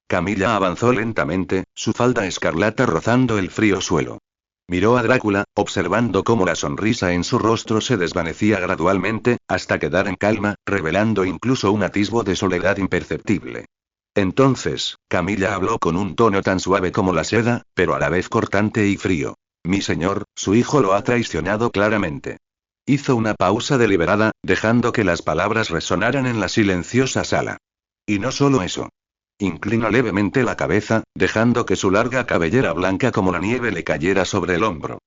Camilla avanzó lentamente, su falda escarlata rozando el frío suelo. Miró a Drácula, observando cómo la sonrisa en su rostro se desvanecía gradualmente, hasta quedar en calma, revelando incluso un atisbo de soledad imperceptible. Entonces, Camilla habló con un tono tan suave como la seda, pero a la vez cortante y frío. «Mi señor, su hijo lo ha traicionado claramente». Hizo una pausa deliberada, dejando que las palabras resonaran en la silenciosa sala. «Y no solo eso». Inclinó levemente la cabeza, dejando que su larga cabellera blanca como la nieve le cayera sobre el hombro.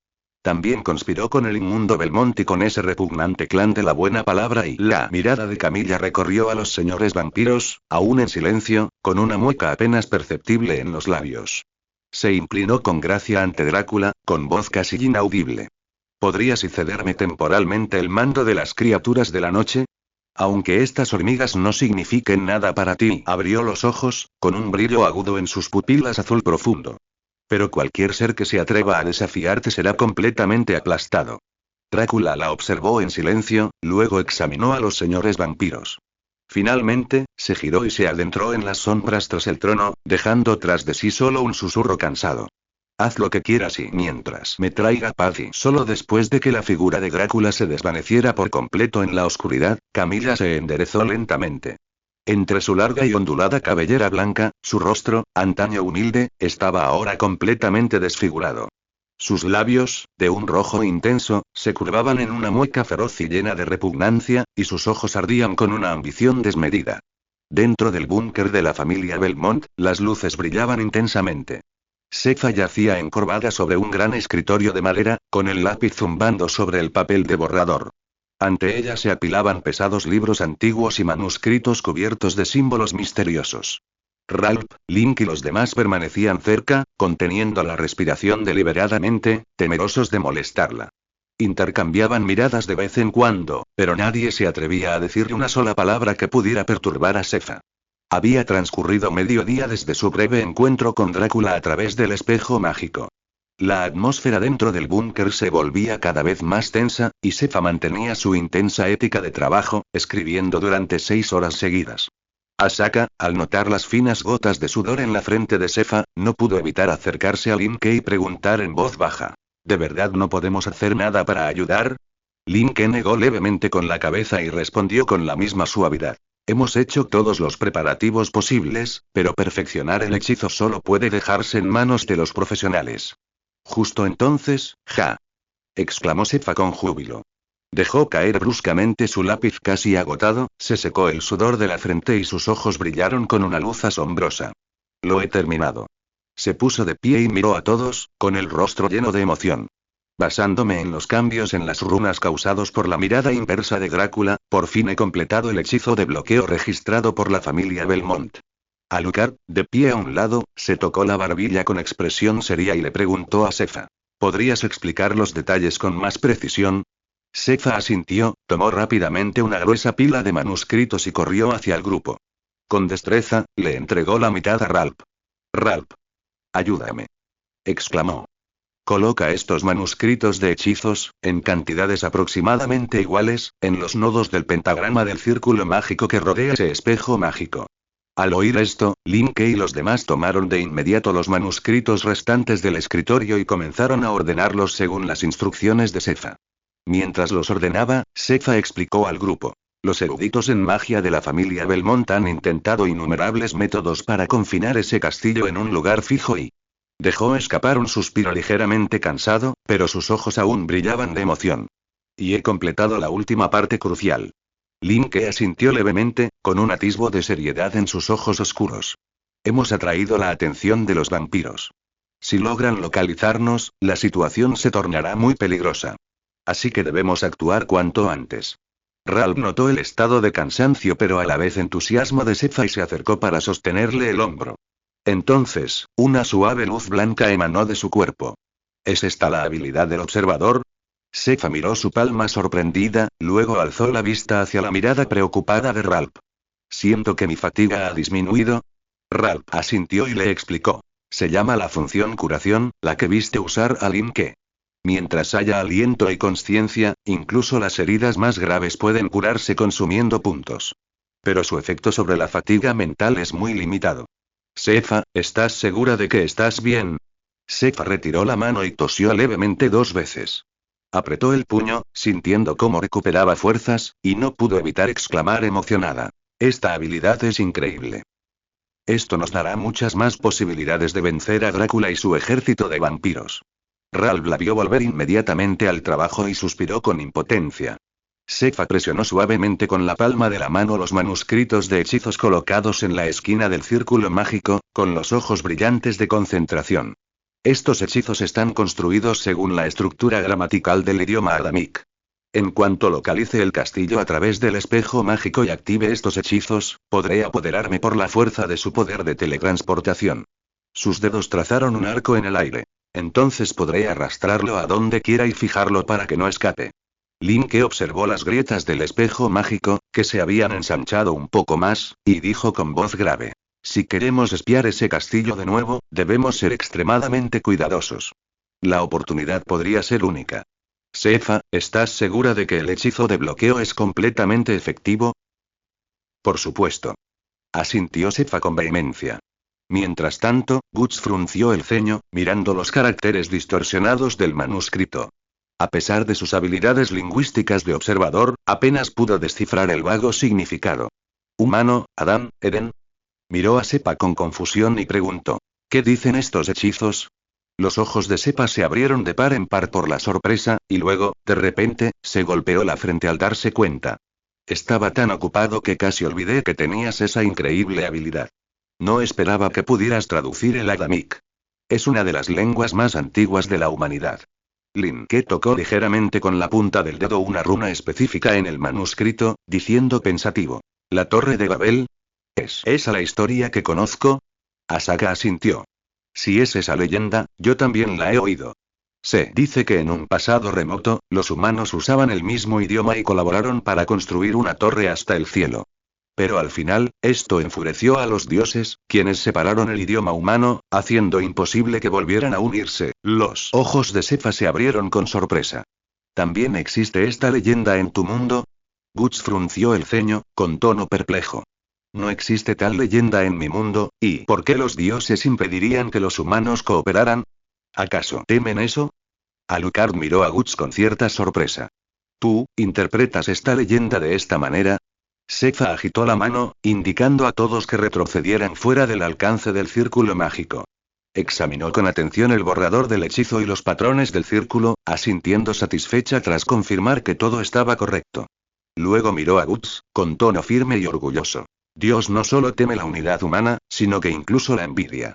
También conspiró con el inmundo Belmont y con ese repugnante clan de la buena palabra y la mirada de Camilla recorrió a los señores vampiros, aún en silencio, con una mueca apenas perceptible en los labios. Se inclinó con gracia ante Drácula, con voz casi inaudible. «¿Podrías cederme temporalmente el mando de las criaturas de la noche?». Aunque estas hormigas no signifiquen nada para ti, abrió los ojos, con un brillo agudo en sus pupilas azul profundo. Pero cualquier ser que se atreva a desafiarte será completamente aplastado. Drácula la observó en silencio, luego examinó a los señores vampiros. Finalmente, se giró y se adentró en las sombras tras el trono, dejando tras de sí solo un susurro cansado. Haz lo que quieras y mientras me traiga paz. Y solo después de que la figura de Drácula se desvaneciera por completo en la oscuridad, Camilla se enderezó lentamente. Entre su larga y ondulada cabellera blanca, su rostro, antaño humilde, estaba ahora completamente desfigurado. Sus labios, de un rojo intenso, se curvaban en una mueca feroz y llena de repugnancia, y sus ojos ardían con una ambición desmedida. Dentro del búnker de la familia Belmont, las luces brillaban intensamente. Shefa yacía encorvada sobre un gran escritorio de madera, con el lápiz zumbando sobre el papel de borrador. Ante ella se apilaban pesados libros antiguos y manuscritos cubiertos de símbolos misteriosos. Ralph, Link y los demás permanecían cerca, conteniendo la respiración deliberadamente, temerosos de molestarla. Intercambiaban miradas de vez en cuando, pero nadie se atrevía a decirle una sola palabra que pudiera perturbar a Shefa. Había transcurrido medio día desde su breve encuentro con Drácula a través del espejo mágico. La atmósfera dentro del búnker se volvía cada vez más tensa, y Shefa mantenía su intensa ética de trabajo, escribiendo durante 6 horas seguidas. Asaka, al notar las finas gotas de sudor en la frente de Shefa, no pudo evitar acercarse a Linke y preguntar en voz baja. ¿De verdad no podemos hacer nada para ayudar? Linke negó levemente con la cabeza y respondió con la misma suavidad. Hemos hecho todos los preparativos posibles, pero perfeccionar el hechizo solo puede dejarse en manos de los profesionales. Justo entonces, ¡ja!, exclamó Shefa con júbilo. Dejó caer bruscamente su lápiz casi agotado, se secó el sudor de la frente y sus ojos brillaron con una luz asombrosa. Lo he terminado. Se puso de pie y miró a todos, con el rostro lleno de emoción. Basándome en los cambios en las runas causados por la mirada inversa de Drácula, por fin he completado el hechizo de bloqueo registrado por la familia Belmont. Alucard, de pie a un lado, se tocó la barbilla con expresión seria y le preguntó a Shefa. ¿Podrías explicar los detalles con más precisión? Shefa asintió, tomó rápidamente una gruesa pila de manuscritos y corrió hacia el grupo. Con destreza, le entregó la mitad a Ralph. Ralph. Ayúdame. Exclamó. Coloca estos manuscritos de hechizos, en cantidades aproximadamente iguales, en los nodos del pentagrama del círculo mágico que rodea ese espejo mágico. Al oír esto, Linke y los demás tomaron de inmediato los manuscritos restantes del escritorio y comenzaron a ordenarlos según las instrucciones de Shefa. Mientras los ordenaba, Shefa explicó al grupo. Los eruditos en magia de la familia Belmont han intentado innumerables métodos para confinar ese castillo en un lugar fijo y... Dejó escapar un suspiro ligeramente cansado, pero sus ojos aún brillaban de emoción. Y he completado la última parte crucial. Linke asintió levemente, con un atisbo de seriedad en sus ojos oscuros. Hemos atraído la atención de los vampiros. Si logran localizarnos, la situación se tornará muy peligrosa. Así que debemos actuar cuanto antes. Ralph notó el estado de cansancio pero a la vez entusiasmo de Shefa y se acercó para sostenerle el hombro. Entonces, una suave luz blanca emanó de su cuerpo. ¿Es esta la habilidad del observador? Shefa miró su palma sorprendida, luego alzó la vista hacia la mirada preocupada de Ralph. Siento que mi fatiga ha disminuido. Ralph asintió y le explicó. Se llama la función curación, la que viste usar a Linke. Mientras haya aliento y conciencia, incluso las heridas más graves pueden curarse consumiendo puntos. Pero su efecto sobre la fatiga mental es muy limitado. Shefa, ¿estás segura de que estás bien? Shefa retiró la mano y tosió levemente 2 veces. Apretó el puño, sintiendo cómo recuperaba fuerzas, y no pudo evitar exclamar emocionada. Esta habilidad es increíble. Esto nos dará muchas más posibilidades de vencer a Drácula y su ejército de vampiros. Ralph la vio volver inmediatamente al trabajo y suspiró con impotencia. Shefa presionó suavemente con la palma de la mano los manuscritos de hechizos colocados en la esquina del círculo mágico, con los ojos brillantes de concentración. Estos hechizos están construidos según la estructura gramatical del idioma adamic. En cuanto localice el castillo a través del espejo mágico y active estos hechizos, podré apoderarme por la fuerza de su poder de teletransportación. Sus dedos trazaron un arco en el aire. Entonces podré arrastrarlo a donde quiera y fijarlo para que no escape. Lin-Ke observó las grietas del espejo mágico, que se habían ensanchado un poco más, y dijo con voz grave. Si queremos espiar ese castillo de nuevo, debemos ser extremadamente cuidadosos. La oportunidad podría ser única. Sefa, ¿estás segura de que el hechizo de bloqueo es completamente efectivo? Por supuesto. Asintió Sefa con vehemencia. Mientras tanto, Guts frunció el ceño, mirando los caracteres distorsionados del manuscrito. A pesar de sus habilidades lingüísticas de observador, apenas pudo descifrar el vago significado. Humano, Adán, Eden. Miró a Sepa con confusión y preguntó. ¿Qué dicen estos hechizos? Los ojos de Sepa se abrieron de par en par por la sorpresa, y luego, de repente, se golpeó la frente al darse cuenta. Estaba tan ocupado que casi olvidé que tenías esa increíble habilidad. No esperaba que pudieras traducir el Adamic. Es una de las lenguas más antiguas de la humanidad. Lin-Ke tocó ligeramente con la punta del dedo una runa específica en el manuscrito, diciendo pensativo. ¿La Torre de Babel? ¿Es esa la historia que conozco? Asaka asintió. Si es esa leyenda, yo también la he oído. Se dice que en un pasado remoto, los humanos usaban el mismo idioma y colaboraron para construir una torre hasta el cielo. Pero al final, esto enfureció a los dioses, quienes separaron el idioma humano, haciendo imposible que volvieran a unirse. Los ojos de Sefa se abrieron con sorpresa. ¿También existe esta leyenda en tu mundo? Guts frunció el ceño, con tono perplejo. No existe tal leyenda en mi mundo, ¿y por qué los dioses impedirían que los humanos cooperaran? ¿Acaso temen eso? Alucard miró a Guts con cierta sorpresa. ¿Tú, interpretas esta leyenda de esta manera? Sefa agitó la mano, indicando a todos que retrocedieran fuera del alcance del círculo mágico. Examinó con atención el borrador del hechizo y los patrones del círculo, asintiendo satisfecha tras confirmar que todo estaba correcto. Luego miró a Guts, con tono firme y orgulloso. Dios no solo teme la unidad humana, sino que incluso la envidia.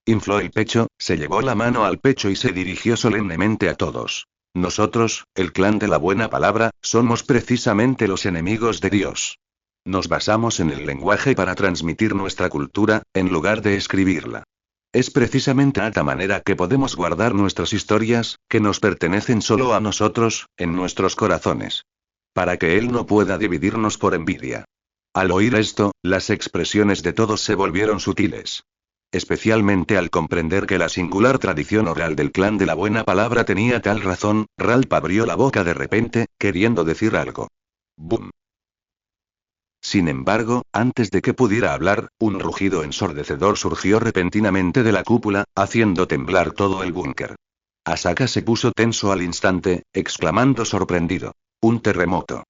Infló el pecho, se llevó la mano al pecho y se dirigió solemnemente a todos. Nosotros, el clan de la buena palabra, somos precisamente los enemigos de Dios. Nos basamos en el lenguaje para transmitir nuestra cultura, en lugar de escribirla. Es precisamente de esta manera que podemos guardar nuestras historias, que nos pertenecen solo a nosotros, en nuestros corazones. Para que Él no pueda dividirnos por envidia. Al oír esto, las expresiones de todos se volvieron sutiles. Especialmente al comprender que la singular tradición oral del clan de la buena palabra tenía tal razón, Ralph abrió la boca de repente, queriendo decir algo. ¡Bum! Sin embargo, antes de que pudiera hablar, un rugido ensordecedor surgió repentinamente de la cúpula, haciendo temblar todo el búnker. Asaka se puso tenso al instante, exclamando sorprendido. Un terremoto.